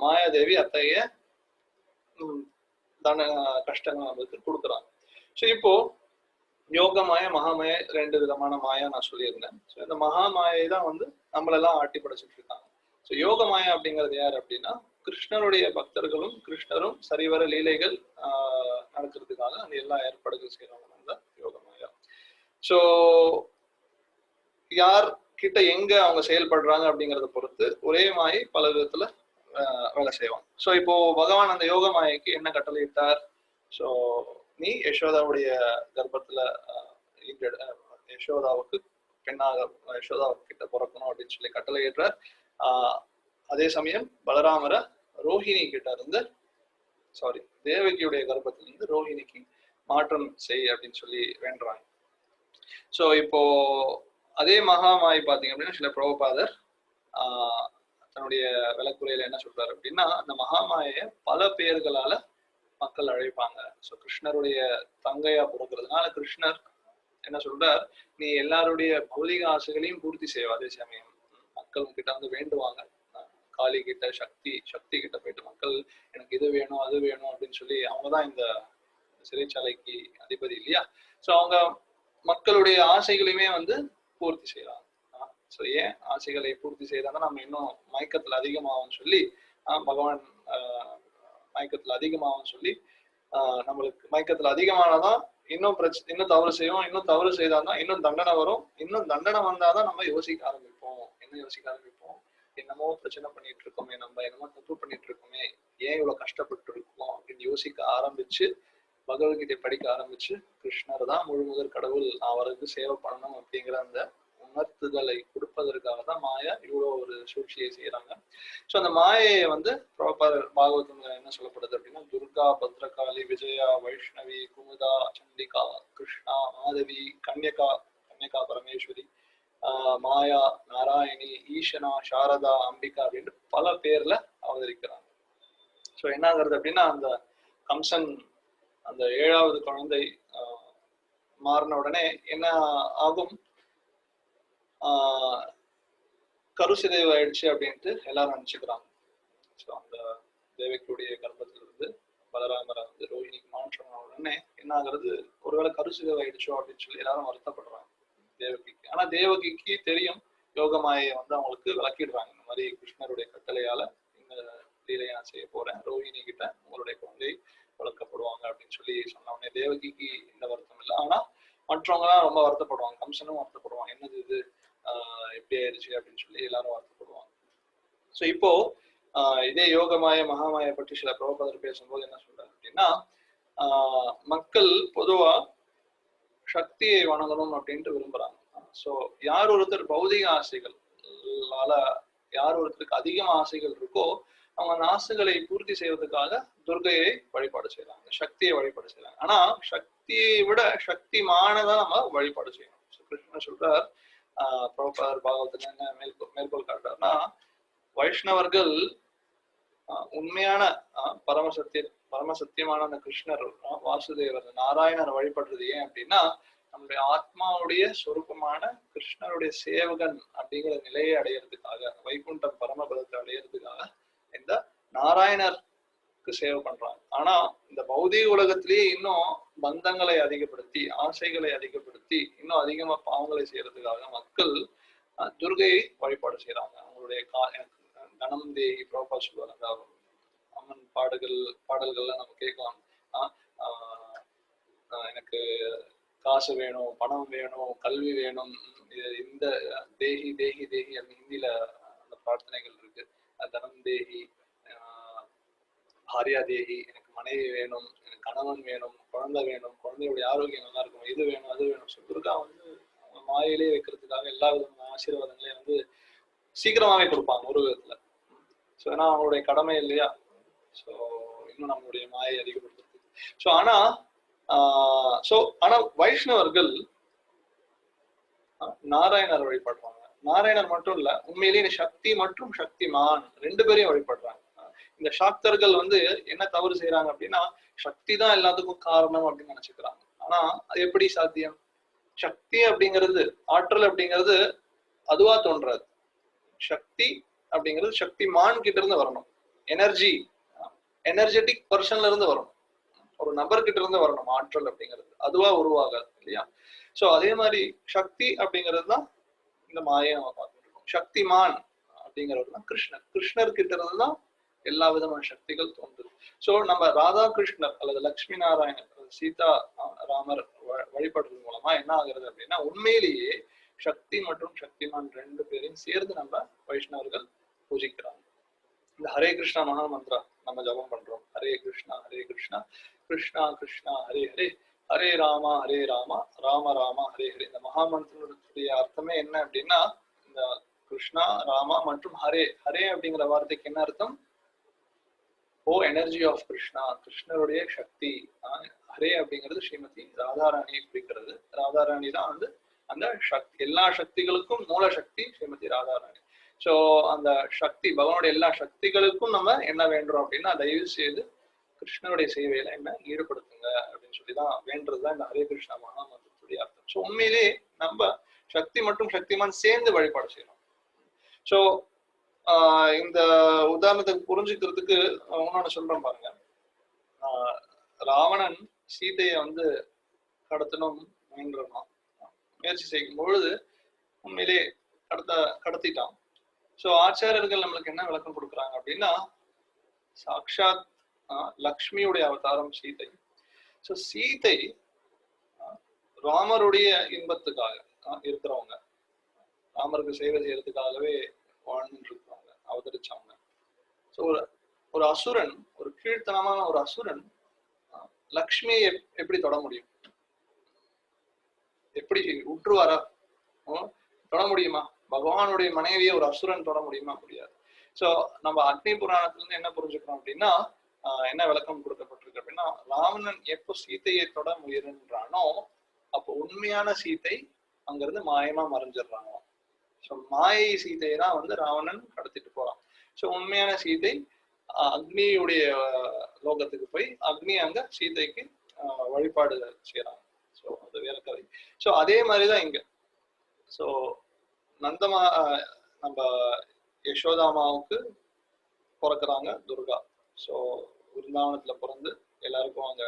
மாயாதேவி அத்தகைய கஷ்டங்கள் நம்மளுக்கு கொடுக்குறாங்க. ஸோ இப்போ யோக மாய மகாமாய 2 விதமான மாயா நான் சொல்லியிருந்தேன். ஸோ இந்த மகாமாயை தான் வந்து நம்மளெல்லாம் ஆட்டி படைச்சிட்டு இருக்காங்க. ஸோ யோக மாயா அப்படிங்கிறது யார் அப்படின்னா கிருஷ்ணருடைய பக்தர்களும் கிருஷ்ணரும் சரிவர லீலைகள் நடக்கிறதுக்காக அந்த எல்லா ஏற்பாடுகள் செய்யறவங்க தான் யோக மாயா. ஸோ யார் கிட்ட எங்க அவங்க செயல்படுறாங்க அப்படிங்கிறத பொறுத்து ஒரே மாயை பல விதத்துல வேலை செய்வாங்க. ஸோ இப்போ பகவான் அந்த யோக மாயைக்கு என்ன கட்டளையிட்டார்? ஸோ நீ யசோதாவுடைய கர்ப்பத்துல யசோதாவுக்கு பெண்ணாக யசோதாவுக்கு கிட்ட பிறக்கணும் அப்படின்னு சொல்லி கட்டளையிடுறார். அதே சமயம் பலராமரை ரோஹிணி கிட்ட இருந்து தேவகியுடைய கர்ப்பத்திலிருந்து ரோஹிணிக்கு மாற்றம் செய் அப்படின்னு சொல்லி வேண்டுறாங்க. ஸோ இப்போ அதே மகாமாய் பார்த்தீங்க அப்படின்னா சில பிரபுபாதர் தன்னுடைய விளக்குறையில என்ன சொல்றாரு அப்படின்னா அந்த மகாமாயை பல பெயர்களால மக்கள் அழைப்பாங்க. ஸோ கிருஷ்ணருடைய தங்கையா பிறக்கிறதுனால கிருஷ்ணர் என்ன சொல்றார், நீ எல்லாருடைய பௌதிக ஆசைகளையும் பூர்த்தி செய்வ. அதே சமயம் மக்கள் கிட்ட வந்து வேண்டுவாங்க, காளி கிட்ட சக்தி கிட்ட போயிட்டு மக்கள் எனக்கு இது வேணும் அது வேணும் அப்படின்னு சொல்லி அவங்கதான் இந்த சிறைச்சாலைக்கு அதிபதி இல்லையா. ஸோ அவங்க மக்களுடைய ஆசைகளையுமே வந்து பூர்த்தி செய்யறாங்க. ஸோ ஏன் ஆசைகளை பூர்த்தி செய்யறாங்க, நம்ம இன்னும் மயக்கத்துல அதிகமாகும் சொல்லி பகவான் மயக்கத்துல அதிகமாகும் சொல்லி நம்மளுக்கு மயக்கத்துல அதிகமானதான் இன்னும் தவறு செய்வோம், இன்னும் தவறு செய்தாதான் இன்னும் தண்டனை வரும், இன்னும் தண்டனை வந்தாதான் நம்ம யோசிக்க ஆரம்பிப்போம். என்னமோ பிரச்சனை பண்ணிட்டு இருக்கோமே, நம்ம என்னமோ தப்பு பண்ணிட்டு இருக்கோமே, ஏன் இவ்வளவு கஷ்டப்பட்டு இருக்கோம் அப்படின்னு யோசிக்க ஆரம்பிச்சு பகவத்கீதை படிக்க ஆரம்பிச்சு கிருஷ்ணர் தான் முழு முதற் கடவுள், அவருக்கு சேவை பண்ணணும் அப்படிங்கிற அந்த உணர்த்துதலை கொடுப்பதற்காக தான் மாயா இவ்வளோ ஒரு சூழ்ச்சியை செய்யறாங்க. ஸோ அந்த மாயையை வந்து ப்ராப்பர் பாகவதம்ல என்ன சொல்லப்படுது அப்படின்னா, துர்கா, பத்ரகாளி, விஜயா, வைஷ்ணவி, குமுதா, சண்டிகா, கிருஷ்ணா, மாதவி, கன்யகா, கன்யகா பரமேஸ்வரி, மாயா, நாராயணி, ஈஷனா, சாரதா, அம்பிகா அப்படின்னு பல பேர்ல அவதரிக்கிறாங்க. ஸோ என்ன ஆகுறது அப்படின்னா, அந்த கம்சன் அந்த 7வது குழந்தை மாறின உடனே என்ன ஆகும், கருசிதைவு ஆயிடுச்சு அப்படின்ட்டு எல்லாரும் நினைச்சுக்கிறாங்க. ஸோ அந்த தேவகியுடைய கர்ப்பத்திலிருந்து பலராமரை வந்து ரோஹிணிக்கு மாற்றம் உடனே என்ன ஆகுறது, ஒருவேளை கருசிதைவு ஆயிடுச்சோ அப்படின்னு சொல்லி எல்லாரும் வருத்தப்படுறாங்க தேவகிக்கு. ஆனா தேவகிக்கு தெரியும், யோகமாயை வந்து அவங்களுக்கு விளக்கிடுறாங்க, இந்த மாதிரி கிருஷ்ணருடைய கட்டளையால இந்த லீலையை நான் செய்ய போறேன், ரோஹிணி கிட்ட உங்களுடைய குழந்தை வளர்க்கப்படுவாங்க அப்படின்னு சொல்லி சொன்ன உடனே தேவகிக்கு இந்த வருத்தம் இல்லை. ஆனா மற்றவங்க எல்லாம் ரொம்ப வருத்தப்படுவாங்க, கம்சனும் வருத்தப்படுவாங்க, என்னது இது எப்படி ஆயிடுச்சு அப்படின்னு சொல்லி எல்லாரும் வருத்தப்படுவாங்க. ஸோ இப்போ இதே யோகமாய மகாமாயை பற்றி சில பிரபுபாதர் பேசும்போது என்ன சொல்றாரு அப்படின்னா, மக்கள் பொதுவா சக்தியை வணங்கணும் அப்படின்ட்டு விரும்புறாங்க. ஸோ யார் ஒருத்தர் பௌதிக ஆசைகளால யார் ஒருத்தருக்கு அதிகமா ஆசைகள் இருக்கோ அவங்க அந்த ஆசைகளை பூர்த்தி செய்வதற்காக துர்கையை வழிபாடு செய்யறாங்க, சக்தியை வழிபாடு செய்யறாங்க. ஆனா சக்தியை விட சக்திமானதான் நம்ம வழிபாடு செய்யணும். கிருஷ்ணன் சொல்றார், பிரபுபாதர் பாகவத்துல என்ன மேற்கோள் காட்டுறாருன்னா, வைஷ்ணவர்கள் உண்மையான பரமசத்தியமான அந்த கிருஷ்ணர் வாசுதேவர் நாராயணர் வழிபடுறது ஏன் அப்படின்னா, நம்முடைய ஆத்மாவுடைய சொரூபமான கிருஷ்ணருடைய சேவகன் அப்படிங்கிற நிலையை அடையிறதுக்காக, வைகுண்டம் பரமபதத்தை அடையிறதுக்காக இந்த நாராயணருக்கு சேவை பண்றாங்க. ஆனா இந்த பௌதிக உலகத்திலேயே இன்னும் பந்தங்களை அதிகப்படுத்தி, ஆசைகளை அதிகப்படுத்தி, இன்னும் அதிகமா பாவங்களை செய்யறதுக்காக மக்கள் துர்கையை வழிபாடு செய்யறாங்க. அவங்களுடைய கணம் தேகி ப்ரோபா சொல்லுவார், அந்த அம்மன் பாடல்கள்லாம் நம்ம கேட்கலாம். எனக்கு காசு வேணும், பணம் வேணும், கல்வி வேணும், இந்த தேகி தேகி தேகி அப்படின்னு ஹிந்தியில அந்த பிரார்த்தனைகள் இருக்கு. தனம் தேகி, பாரியா தேகி, எனக்கு மனைவி வேணும், எனக்கு கணவன் வேணும், குழந்தை வேணும், குழந்தையுடைய ஆரோக்கியம் நல்லா இருக்கும், இது வேணும் அது வேணும். ஸோ துர்கா வந்து அவங்க மாயிலே வைக்கிறதுக்காக எல்லா விதமான ஆசீர்வாதங்களையும் வந்து சீக்கிரமாவே கொடுப்பாங்க ஒரு விதத்துல. ஸோ ஏன்னா அவங்களுடைய கடமை இல்லையா, ஸோ இன்னும் நம்மளுடைய மாயை அதிகப்படுத்துறது. ஸோ ஆனா வைஷ்ணவர்கள் நாராயணர் வழிபடுறாங்க. நாராயணர் மட்டும் இல்ல, உண்மையிலேயே சக்தி மற்றும் சக்திமான் ரெண்டு பேரையும் வழிபடுறாங்க. இந்த சாக்தர்கள் வந்து என்ன தவறு செய்யறாங்க அப்படின்னா, சக்தி தான் எல்லாத்துக்கும் காரணம் அப்படின்னு நினைச்சுக்கிறாங்க. ஆனா அது எப்படி சாத்தியம்? சக்தி அப்படிங்கிறது, ஆற்றல் அப்படிங்கிறது அதுவா தோன்றாது. சக்தி அப்படிங்கிறது சக்திமான் கிட்ட இருந்து வரணும். எனர்ஜெட்டிக் பர்சன்ல இருந்து வரணும், ஒரு நபர்கிட்ட இருந்து வரணும். ஆற்றல் அப்படிங்கிறது அதுவா உருவாகாது இல்லையா? சோ அதே மாதிரி சக்தி அப்படிங்கிறது தான் இந்த மாயை நம்ம பார்த்துட்டு இருக்கோம். சக்திமான் அப்படிங்கிறது தான் கிருஷ்ணர். கிருஷ்ணர் கிட்ட இருந்து தான் எல்லா விதமான சக்திகள் தோன்றுது. சோ நம்ம ராதா கிருஷ்ணர் அல்லது லட்சுமி நாராயணர், சீதா ராமர் வழிபடுறது மூலமா என்ன ஆகுறது அப்படின்னா, உண்மையிலேயே சக்தி மற்றும் சக்திமான் ரெண்டு பேரையும் சேர்ந்து நம்ம வைஷ்ணவர்கள் பூஜிக்கிறாங்க. இந்த ஹரே கிருஷ்ணா மகா மந்திரா நம்ம ஜபம் பண்றோம். ஹரே கிருஷ்ணா கிருஷ்ணா கிருஷ்ணா ஹரே ஹரே, ஹரே ராமா ராம ராமா ஹரே ஹரே. இந்த மகா மந்திரத்துடைய அர்த்தமே என்ன அப்படின்னா, இந்த கிருஷ்ணா, ராமா மற்றும் ஹரே. ஹரே அப்படிங்கிற வார்த்தைக்கு என்ன அர்த்தம்? ஓ எனர்ஜி ஆஃப் கிருஷ்ணா, கிருஷ்ணருடைய சக்தி. ஹரே அப்படிங்கிறது ஸ்ரீமதி ராதாராணியை குறிக்கிறது. ராதாராணி தான் வந்து அந்த சக்தி, எல்லா சக்திகளுக்கும் மூல சக்தி ஸ்ரீமதி ராதாராணி. சோ அந்த சக்தி, பகவானுடைய எல்லா சக்திகளுக்கும் நம்ம என்ன வேண்டுறோம் அப்படின்னா, தயவு செய்து கிருஷ்ணனுடைய சேவையில என்ன ஈடுபடுத்துங்க அப்படின்னு சொல்லிதான் வேண்டதுதான் இந்த ஹரே கிருஷ்ணா மகா மந்திரத்துடைய அர்த்தம். சோ உண்மையிலேயே நம்ம சக்தி மற்றும் சக்திமான் சேர்ந்து வழிபாடு செய்யணும். சோ இந்த உதாரணத்துக்கு புரிஞ்சுக்கிறதுக்கு இன்னொன்னு சொல்றேன் பாருங்க. ராவணன் சீதையை வந்து கடத்தணும் முயற்சி செய்யும் பொழுது உண்மையிலே கடத்திட்டான். சோ ஆச்சாரியர்கள் நம்மளுக்கு என்ன விளக்கம் கொடுக்குறாங்க அப்படின்னா, சாக்ஷாத் லக்ஷ்மியுடைய அவதாரம் சீதை. சோ சீதை ராமருடைய இன்பத்துக்காக இருக்கிறவங்க, ராமருக்கு சேவை செய்யறதுக்காகவே வாழ்ந்துட்டு இருக்கிறவங்க, அவதரிச்சவங்க. சோ ஒரு அசுரன், ஒரு கீழ்த்தனமான ஒரு அசுரன் லக்ஷ்மியை எப்படி தொட முடியும்? எப்படி உற்றுவாரா? தொட முடியுமா? பகவானுடைய மனைவியை ஒரு அசுரன் தொட முடியுமா? முடியாது. சோ நம்ம அக்னி புராணத்துல இருந்து என்ன புரிஞ்சுக்கிறோம் அப்படின்னா, என்ன விளக்கம் கொடுக்கப்பட்டிருக்கு அப்படின்னா, ராவணன் எப்போ சீதையை தொட முயன்றானோ அப்போ உண்மையான சீதை அங்கிருந்து மாயமா மறைஞ்சிடுறாங்க. ஸோ மாயை சீதையை தான் வந்து ராவணன் கடத்திட்டு போறான். ஸோ உண்மையான சீதை அக்னியுடைய லோகத்துக்கு போய் அக்னி அங்க சீதைக்கு வழிபாடு செய்யறாங்க. ஸோ அது வேற கதை. ஸோ அதே மாதிரிதான் இங்க. ஸோ நந்தமா நம்ம யசோதாமாவுக்கு பிறக்கிறாங்க துர்கா. ஸோ விருந்தாவனத்துல பிறந்து எல்லாருக்கும் அங்க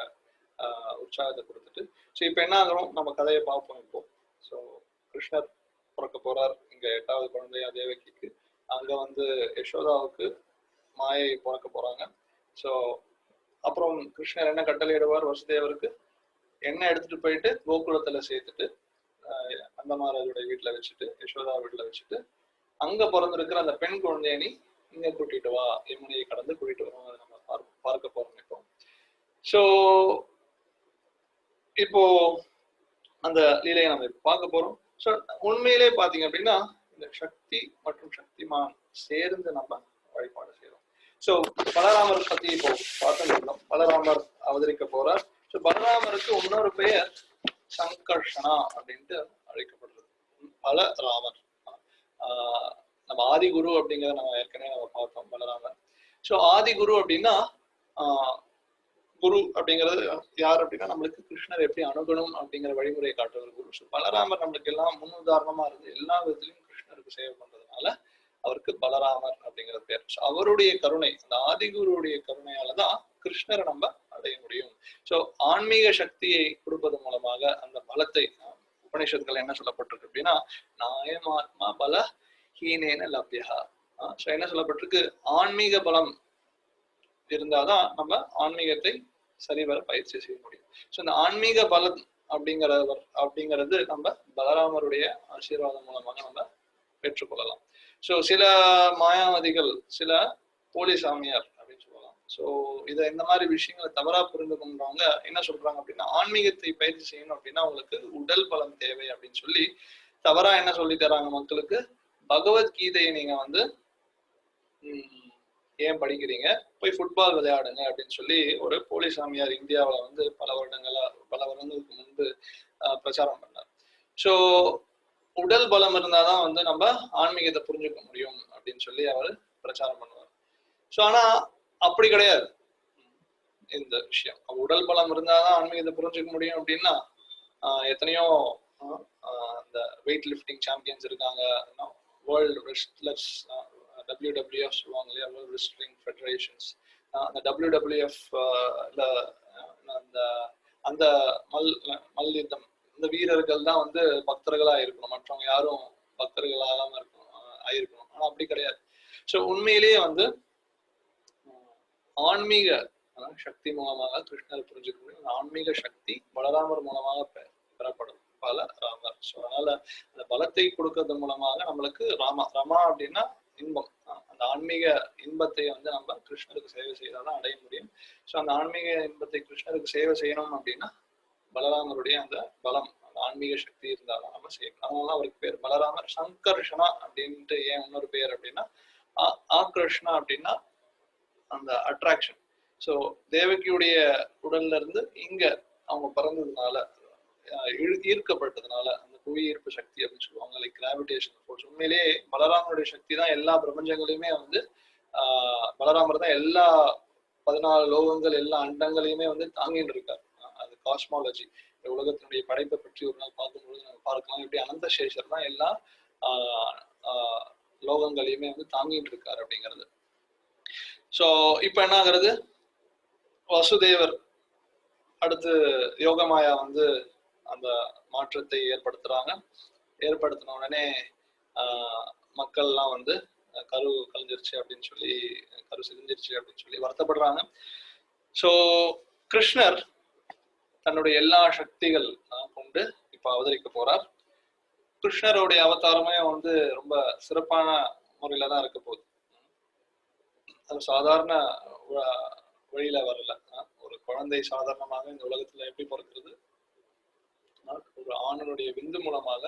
உற்சாகத்தை கொடுத்துட்டு, ஸோ இப்போ என்ன ஆகிறோம், நம்ம கதையை பார்ப்போம் இப்போ. ஸோ கிருஷ்ணர் பிறக்க போறார் இங்க 8வது குழந்தையா தேவகிக்கு. அங்க வந்து யசோதாவுக்கு மாயை பிறக்க போறாங்க. ஸோ அப்புறம் கிருஷ்ணர் என்ன கட்டளையிடுவார் வசுதேவருக்கு, எண்ணெய் எடுத்துட்டு போயிட்டு கோகுலத்துல சேர்த்துட்டு நந்தமகாராஜோட வீட்டுல வச்சுட்டு யசோதா வீட்டுல வச்சுட்டு, அங்க பிறந்திருக்கிற அந்த பெண் குழந்தைய நீ இங்க கூட்டிட்டு வா, யமுனையை கடந்து கூட்டிட்டு வரோம். அதை நம்ம பார்க்க போறோம் இப்போ. ஸோ இப்போ அந்த லீலையை நம்ம பார்க்க போறோம். ஸோ உண்மையிலே பாத்தீங்க அப்படின்னா இந்த சக்தி மற்றும் சக்திமான் சேர்ந்து நம்ம வழிபாடு செய்யறோம். ஸோ பலராமர் பத்தி இப்போ பார்த்துருந்தோம். பலராமர் அவதரிக்க போறார். ஸோ பலராமருக்கு இன்னொரு பெயர் சங்கர்ஷனா அப்படின்ட்டு அழைக்கப்படுறது. பலராமர் நம்ம ஆதிகுரு அப்படிங்கிறத நம்ம ஏற்கனவே நம்ம பார்த்தோம் பலராமர். ஸோ ஆதிகுரு அப்படின்னா குரு அப்படிங்கிறது யார் அப்படின்னா நம்மளுக்கு கிருஷ்ணர் எப்படி அணுகணும் அப்படிங்கிற வழிமுறையை காட்டுறது குரு. ஸோ பலராமர் நம்மளுக்கு எல்லாம் முன் உதாரணமா இருந்து எல்லா விதத்திலையும் கிருஷ்ணருக்கு சேவை பண்றதுனால அவருக்கு பலராமர் அப்படிங்கிற பேர். ஸோ அவருடைய கருணை, அந்த ஆதிகுருடைய கருணையாலதான் கிருஷ்ணரை நம்ம அடைய முடியும். ஸோ ஆன்மீக சக்தியை கொடுப்பது மூலமாக அந்த பலத்தை, உபநிஷத்துக்கள் என்ன சொல்லப்பட்டிருக்கு அப்படின்னா, நாயமாத்மா பல ஹீனேன லப்யா. ஸோ என்ன சொல்லப்பட்டிருக்கு, ஆன்மீக பலம் இருந்தாதான் நம்ம ஆன்மீகத்தை சரிவர பயிற்சி செய்ய முடியும். ஸோ இந்த ஆன்மீக பலம் அப்படிங்கிறது நம்ம பலராமருடைய ஆசீர்வாதம் மூலமாக நம்ம பெற்றுக்கொள்ளலாம். ஸோ சில மாயாவதிகள், சில போலி சாமியார் அப்படின்னு சொல்லலாம். ஸோ இதை இந்த மாதிரி விஷயங்களை தவறா புரிந்து கொண்டவங்க என்ன சொல்றாங்க அப்படின்னா, ஆன்மீகத்தை பயிற்சி செய்யணும் அப்படின்னா உங்களுக்கு உடல் பலம் தேவை அப்படின்னு சொல்லி தவறா என்ன சொல்லி தராங்க மக்களுக்கு, பகவத்கீதையை நீங்க வந்து ஏன் படிக்கிறீங்க, போய் ஃபுட்பால் விளையாடுங்க அப்படின்னு சொல்லி ஒரு போலி சாமியார் இந்தியாவில் வந்து பல வருடங்களுக்கு முன்பு பிரச்சாரம் பண்ணார். ஸோ உடல் பலம் இருந்தாதான் வந்து நம்ம ஆன்மீகத்தை புரிஞ்சுக்க முடியும் அப்படின்னு சொல்லி அவர் பிரச்சாரம் பண்ணுவார். ஸோ ஆனா அப்படி கிடையாது இந்த விஷயம். உடல் பலம் இருந்தாதான் ஆன்மீகத்தை புரிஞ்சுக்க முடியும் அப்படின்னா எத்தனையோ இந்த வெயிட் லிஃப்டிங் சாம்பியன்ஸ் இருக்காங்க, வேர்ல்டு ரெஸ்லர்ஸ், WWF சொல்லுவாங்க இல்லையா, வேர்ல்ட் ரெஸ்லிங் ஃபெடரேஷன்ஸ். அந்த WWF அந்த மல்யுத்தம், இந்த வீரர்கள் தான் வந்து பக்தர்களா இருக்கணும், மற்றவங்க யாரும் பக்தர்களாகாம இருக்கணும் ஆயிருக்கணும். ஆனா அப்படி கிடையாது. ஸோ உண்மையிலேயே வந்து ஆன்மீக சக்தி மூலமாக கிருஷ்ணரை புரிஞ்சுக்க முடியும். ஆன்மீக சக்தி பலராமர் மூலமாக பெறப்படும், பலராமர். ஸோ அதனால அந்த பலத்தை கொடுக்கறது மூலமாக நம்மளுக்கு ரமா அப்படின்னா இன்பம், அந்த ஆன்மீக இன்பத்தை வந்து நம்ம கிருஷ்ணருக்கு சேவை செய்தாதான் அடைய முடியும். ஸோ அந்த ஆன்மீக இன்பத்தை கிருஷ்ணருக்கு சேவை செய்யணும் அப்படின்னா பலராமருடைய அந்த பலம், அந்த ஆன்மீக சக்தி இருந்தாலும் நம்ம செய்யணும். அதனால அவருக்கு பேர் பலராமர். சங்கர்ஷனா அப்படின்ட்டு ஏன் இன்னொரு பேர் அப்படின்னா, ஆக்ருஷ்ணா அப்படின்னா அந்த அட்ராக்ஷன். ஸோ தேவகியுடைய உடல்ல இருந்து இங்க அவங்க பிறந்ததுனால, ஈர்க்கப்பட்டதுனால, அந்த புவி ஈர்ப்பு சக்தி அப்படின்னு சொல்லுவாங்க, லைக் கிராவிடேஷன் ஃபோர்ஸ். உண்மையிலேயே பலராமருடைய சக்தி தான் எல்லா பிரபஞ்சங்களையுமே வந்து பலராமர் தான் எல்லா 14 லோகங்கள், எல்லா அண்டங்களையுமே வந்து தாங்கிட்டு இருக்காரு. அது காஸ்மாலஜி, உலகத்தினுடைய படைப்பை பற்றி ஒரு நாள் பார்க்கும்பொழுது நம்ம பார்க்கலாம், எப்படி அனந்த சேஷர் தான் எல்லா லோகங்களையுமே வந்து தாங்கிட்டு இருக்காரு அப்படிங்கிறது. ஸோ இப்ப என்ன ஆகுறது, வசுதேவர் அடுத்து யோகமாயா வந்து அந்த மாற்றத்தை ஏற்படுத்துறாங்க. ஏற்படுத்தின உடனே மக்கள்லாம் வந்து கரு கலைஞ்சிருச்சு அப்படின்னு சொல்லி, கரு சிரிஞ்சிருச்சு அப்படின்னு சொல்லி வருத்தப்படுறாங்க. ஸோ கிருஷ்ணர் தன்னுடைய எல்லா சக்திகள் கொண்டு இப்ப அவதரிக்க போறார். கிருஷ்ணருடைய அவதாரமே வந்து ரொம்ப சிறப்பான முறையில தான் இருக்க போகுது. அது சாதாரண வழியில வரல. ஒரு குழந்தை சாதாரணமாக இந்த உலகத்துல எப்படி பிறக்கிறது, ஒரு ஆணனுடைய விந்து மூலமாக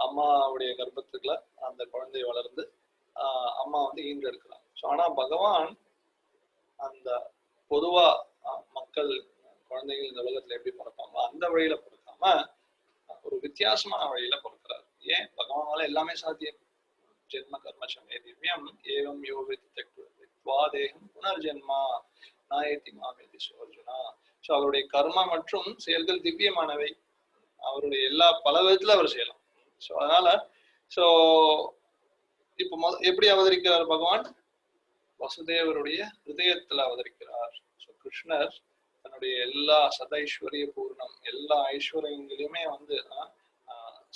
அம்மாவுடைய கர்ப்பத்துக்குள்ள அந்த குழந்தை வளர்ந்து அம்மா வந்து ஈன்றெடுக்கிறாங்க. ஆனா பகவான் அந்த பொதுவா மக்கள் குழந்தைகள் இந்த உலகத்துல எப்படி பிறப்பாங்களோ அந்த வழியில பிறக்காம ஒரு வித்தியாசமான வழியில பிறக்கிறார். ஏன்? பகவானால எல்லாமே சாத்தியம். ஜென்ம கர்மச்சமே திவ்யம் ஏவம் யோகித்வா தேகம் புனர்ஜென்மா நாயதி மாமேதி சோர்ஜுனா. சோ அவருடைய கர்மா மற்றும் செயல்கள் திவ்யமானவை. அவருடைய எல்லா பல விதத்துல அவர் செய்யலாம். சோ அதனால இப்போ எப்படி அவதரிக்கிறார் பகவான்? வசுதேவருடைய ஹிருதயத்துல அவதரிக்கிறார். கிருஷ்ணர் தன்னுடைய எல்லா சதைஸ்வரிய பூர்ணம் எல்லா ஐஸ்வர்யங்களையுமே வந்து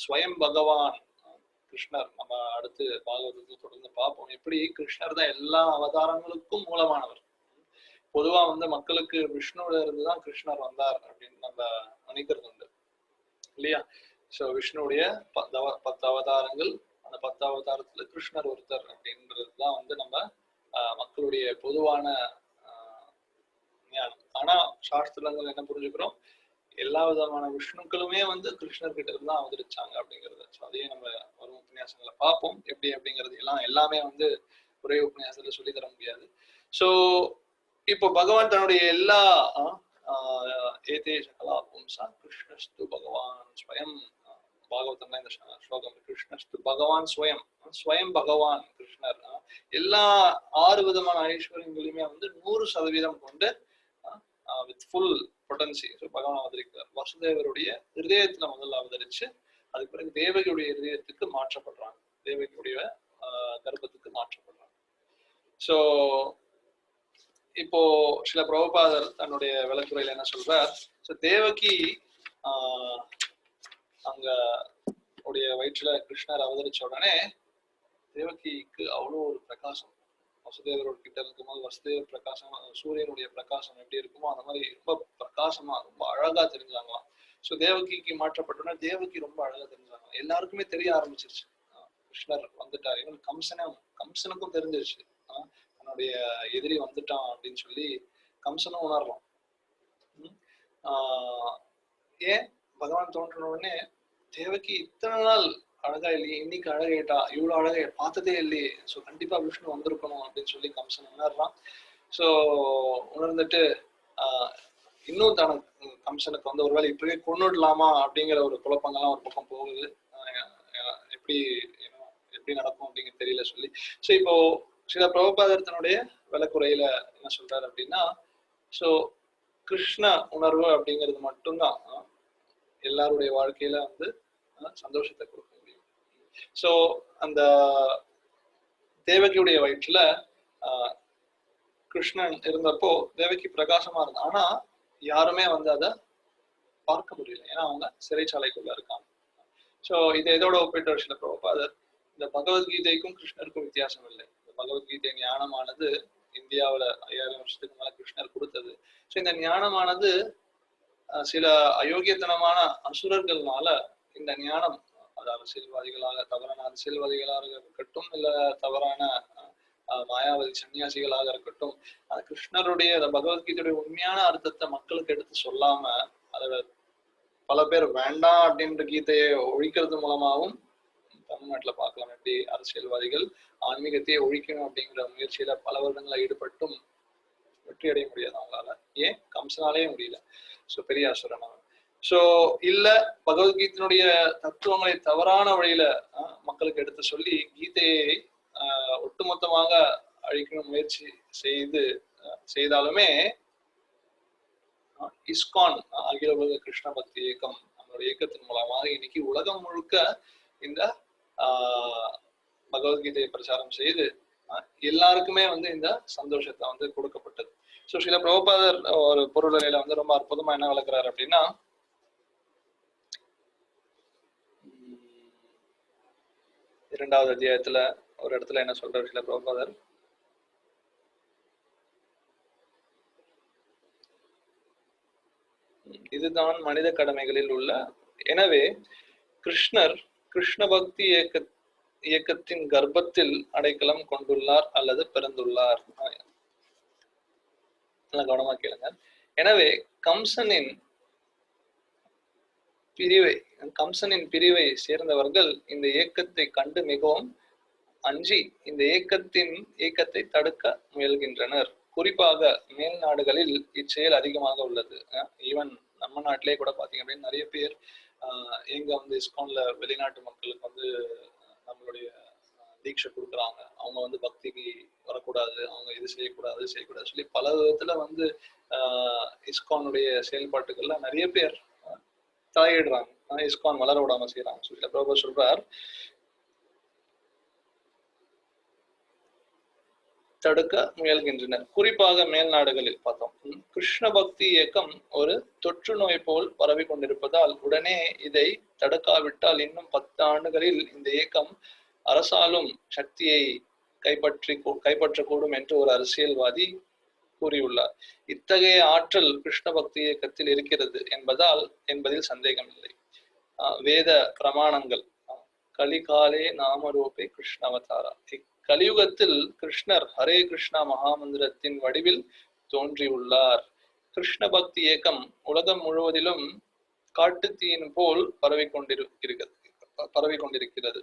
ஸ்வயம் பகவான் கிருஷ்ணர். நம்ம அடுத்து பாகவதத்தை தொடர்ந்து பார்ப்போம் எப்படி கிருஷ்ணர் தான் எல்லா அவதாரங்களுக்கும் மூலமானவர். பொதுவா வந்து மக்களுக்கு விஷ்ணுல இருந்துதான் கிருஷ்ணர் வந்தார் அப்படின்னு நம்ம நினைக்கிறது உண்டு இல்லையா? சோ விஷ்ணுடைய 10 அவதாரங்கள், அந்த 10 அவதாரத்துல கிருஷ்ணர் ஒருத்தர் அப்படின்றதுதான் வந்து நம்ம மக்களுடைய பொதுவான ஞானம். ஆனா சாஸ்திரங்கள் என்ன புரிஞ்சுக்கிறோம், எல்லா விதமான விஷ்ணுக்களுமே வந்து கிருஷ்ணர் கிட்ட இருந்து தான் அவதரிச்சாங்க அப்படிங்கிறது. அதையே நம்ம வரும் உபன்யாசங்களை பார்ப்போம் எப்படி அப்படிங்கிறது. எல்லாமே வந்து ஒரே உபன்யாசத்துல சொல்லி தர முடியாது. சோ இப்போ பகவான் தன்னுடைய எல்லா கிருஷ்ணஸ்து பகவான் ஸ்வயம், பாகவதம்ல இந்த ஸ்லோகம் கிருஷ்ணஸ்து பகவான் ஸ்வயம், ஸ்வயம் பகவான் கிருஷ்ணர் எல்லா 6 விதமான ஐஸ்வர்யங்களையுமே வந்து 100% கொண்டு வித் ஃபுல் பொட்டன்சி பகவான் அவதரிக்கிறார். வசுதேவருடைய ஹிருதயத்துல முதல்ல அவதரிச்சு அதுக்கு பிறகு தேவகியுடைய ஹிருதயத்துக்கு மாற்றப்படுறாங்க, தேவகியுடைய கர்ப்பத்துக்கு மாற்றப்படுறாங்க. சோ இப்போ சில பிரபுபாதர் தன்னுடைய விளக்குறையில என்ன சொல்றார், தேவகி அங்க உடைய வயிற்றுல கிருஷ்ணர் அவதரிச்ச உடனே தேவகிக்கு அவ்வளோ ஒரு பிரகாசம். வசுதேவரோட கிட்ட இருக்கும்போது வசுதேவ பிரகாசம், சூரியனுடைய பிரகாசம் எப்படி இருக்குமோ அந்த மாதிரி ரொம்ப பிரகாசமா ரொம்ப அழகா தெரிஞ்சாங்களாம். சோ தேவகிக்கு மாற்றப்பட்டோன்னா தேவகி ரொம்ப அழகா தெரிஞ்சாங்க. எல்லாருக்குமே தெரிய ஆரம்பிச்சிருச்சு கிருஷ்ணர் வந்துட்டார். இவன் கம்சனுக்கும் தெரிஞ்சிருச்சு தன்னுடைய எதிரி வந்துட்டான் அப்படின்னு சொல்லி கம்சனும் உணர்றான். ஏன்? பகவான் தோன்றின உடனே தேவகி இத்தனை நாள் அழகா இல்லையே, இன்னைக்கு அழகேட்டா, இவ்வளவு அழகா பார்த்ததே இல்லையே, சோ கண்டிப்பா விஷ்ணு வந்திருக்கணும் அப்படின்னு சொல்லி கம்சன் உணர்றான். சோ உணர்ந்துட்டு இன்னும் தனக்கு கம்சனுக்கு வந்து ஒருவேளை இப்பவே கொன்னுடலாமா அப்படிங்கிற ஒரு குழப்பங்கள்லாம் ஒரு பக்கம் போகுது. எப்படி நடக்கும் அப்படிங்கிறது தெரியல சொல்லி. சோ இப்போ சில பிரபுபாதர் தன்னுடைய விளக்குறையில என்ன சொல்றாரு அப்படின்னா, சோ கிருஷ்ண உணர்வு அப்படிங்கிறது மட்டும்தான் எல்லாருடைய வாழ்க்கையில வந்து சந்தோஷத்தை கொடுக்க முடியும். சோ அந்த தேவகியுடைய வயிற்றுல கிருஷ்ணன் இருந்தப்போ தேவகி பிரகாசமா இருந்தா, ஆனா யாருமே வந்து அதை பார்க்க முடியல, ஏன்னா அவங்க சிறைச்சாலைக்குள்ள இருக்காங்க. சோ இதை எதோட ஒப்பிட்டு சில பிரபுபாதர், இந்த பகவத்கீதைக்கும் கிருஷ்ணருக்கும் வித்தியாசம் இல்லை. இந்த பகவத்கீதை ஞானமானது இந்தியாவில 5000 வருஷத்துக்கு மேல கிருஷ்ணர் கொடுத்தது. சோ இந்த ஞானமானது சில அயோக்கியத்தனமான அசுரர்கள்னால இந்த ஞானம், அது அரசியல்வாதிகளாக தவறான அரசியல்வாதிகளாக இருக்கட்டும், இல்ல தவறான மாயாவதி சன்னியாசிகளாக இருக்கட்டும், கிருஷ்ணருடைய பகவத்கீதையுடைய உண்மையான அர்த்தத்தை மக்களுக்கு எடுத்து சொல்லாம அதை பல பேர் வேண்டாம் அப்படின்ற கீதையை ஒழிக்கிறது மூலமாகவும் தமிழ்நாட்டுல பார்க்கலாம் எப்படி அரசியல்வாதிகள் ஆன்மீகத்தையே ஒழிக்கணும் அப்படிங்கிற முயற்சியில பல வருடங்களா ஈடுபட்டும் வெற்றி அடைய முடியாது அவங்களால. ஏன்? கம்சனாலே முடியல. சோ பெரிய அசுரன் அவன். சோ இல்ல பகவத்கீதையினுடைய தத்துவங்களை தவறான வழியில மக்களுக்கு எடுத்து சொல்லி கீதையை ஒட்டுமொத்தமாக அழிக்கணும் முயற்சி செய்தாலுமே இஸ்கான் அகில உலக கிருஷ்ண பக்தி இயக்கம், நம்மளோட இயக்கத்தின் மூலமாக இன்னைக்கு உலகம் முழுக்க இந்த பகவத்கீதையை பிரச்சாரம் செய்து எல்லாருக்குமே வந்து இந்த சந்தோஷத்தை வந்து கொடுக்கப்பட்டது. சோ சில பிரபுபாதர் ஒரு பொருளையில வந்து ரொம்ப அற்புதமா என்ன விளக்குறாரு அப்படின்னா, 2வது அத்தியாயத்துல ஒரு இடத்துல என்ன சொல்றாரு சில பிரபுபாதர், இதுதான் மனித கடமைகளில் உள்ள. எனவே கிருஷ்ணர் கிருஷ்ண பக்தி இயக்கத்தின் கர்ப்பத்தில் அடைக்கலம் கொண்டுள்ளார் அல்லது பிறந்துள்ளார். கவனமா கேளுங்க. எனவே கம்சனின் பிரிவை சேர்ந்தவர்கள் இந்த இயக்கத்தை கண்டு மிகவும் அஞ்சி இந்த இயக்கத்தை தடுக்க முயல்கின்றனர். குறிப்பாக மேல் நாடுகளில் இச்செயல் அதிகமாக உள்ளது. ஈவன் நம்ம நாட்டிலே கூட பாத்தீங்க அப்படின்னு நிறைய பேர் எங்க வந்து இஸ்கான்ல வெளிநாட்டு மக்களுக்கு வந்து நம்மளுடைய தீட்சை கொடுக்குறாங்க. அவங்க வந்து பக்திக்கு வரக்கூடாது, அவங்க இது செய்யக்கூடாது சொல்லி பல விதத்துல வந்து இஸ்கானுடைய செயல்பாட்டுகள்ல நிறைய பேர் தலையிடுறாங்க. இஸ்கான் வளர விடாம செய்யறாங்க. சொல்லி பிரபு சொல்றார், தடுக்க முயல்கின்றனர். குறிப்பாக மேல் நாடுகளில் பார்த்தோம், கிருஷ்ண பக்தி இயக்கம் ஒரு தொற்று நோய் போல் பரவி கொண்டிருப்பதால் உடனே இதை தடுக்காவிட்டால் இன்னும் 10 ஆண்டுகளில் இந்த இயக்கம் அரசாலும் சக்தியை கைப்பற்றக்கூடும் என்று ஒரு அரசியல்வாதி கூறியுள்ளார். இத்தகைய ஆற்றல் கிருஷ்ண பக்தி இயக்கத்தில் இருக்கிறது என்பதில் சந்தேகம் இல்லை. வேத பிரமாணங்கள் கலிகாலே நாமரூபே கிருஷ்ணவதாரா, கலியுகத்தில் கிருஷ்ணர் ஹரே கிருஷ்ணா மகாமந்திரத்தின் வடிவில் தோன்றியுள்ளார். கிருஷ்ண பக்தி இயக்கம் உலகம் முழுவதிலும் காட்டுத்தீயின் போல் பரவி கொண்டிருக்கிறது,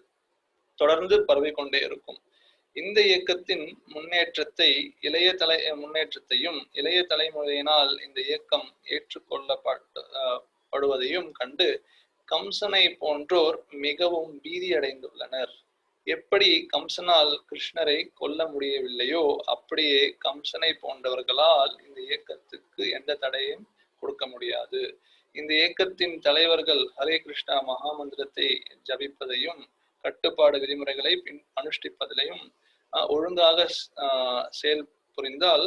தொடர்ந்து பரவி கொண்டே இருக்கும். இந்த இயக்கத்தின் முன்னேற்றத்தையும் இளைய தலைமுறையினால் இந்த இயக்கம் ஏற்றுக்கொள்ளப்படுவதையும் கண்டு கம்சனை போன்றோர் மிகவும் பீதி அடைந்துள்ளனர். எப்படி கம்சனால் கிருஷ்ணரை கொல்ல முடியவில்லையோ அப்படியே கம்சனை போன்றவர்களால் இந்த இயக்கத்துக்கு எந்த தடையும் கொடுக்க முடியாது. இந்த இயக்கத்தின் தலைவர்கள் ஹரே கிருஷ்ணா மகாமந்திரத்தை ஜபிப்பதையும் கட்டுப்பாடு விதிமுறைகளை அனுஷ்டிப்பதிலையும் ஒழுங்காக செயல் புரிந்தால்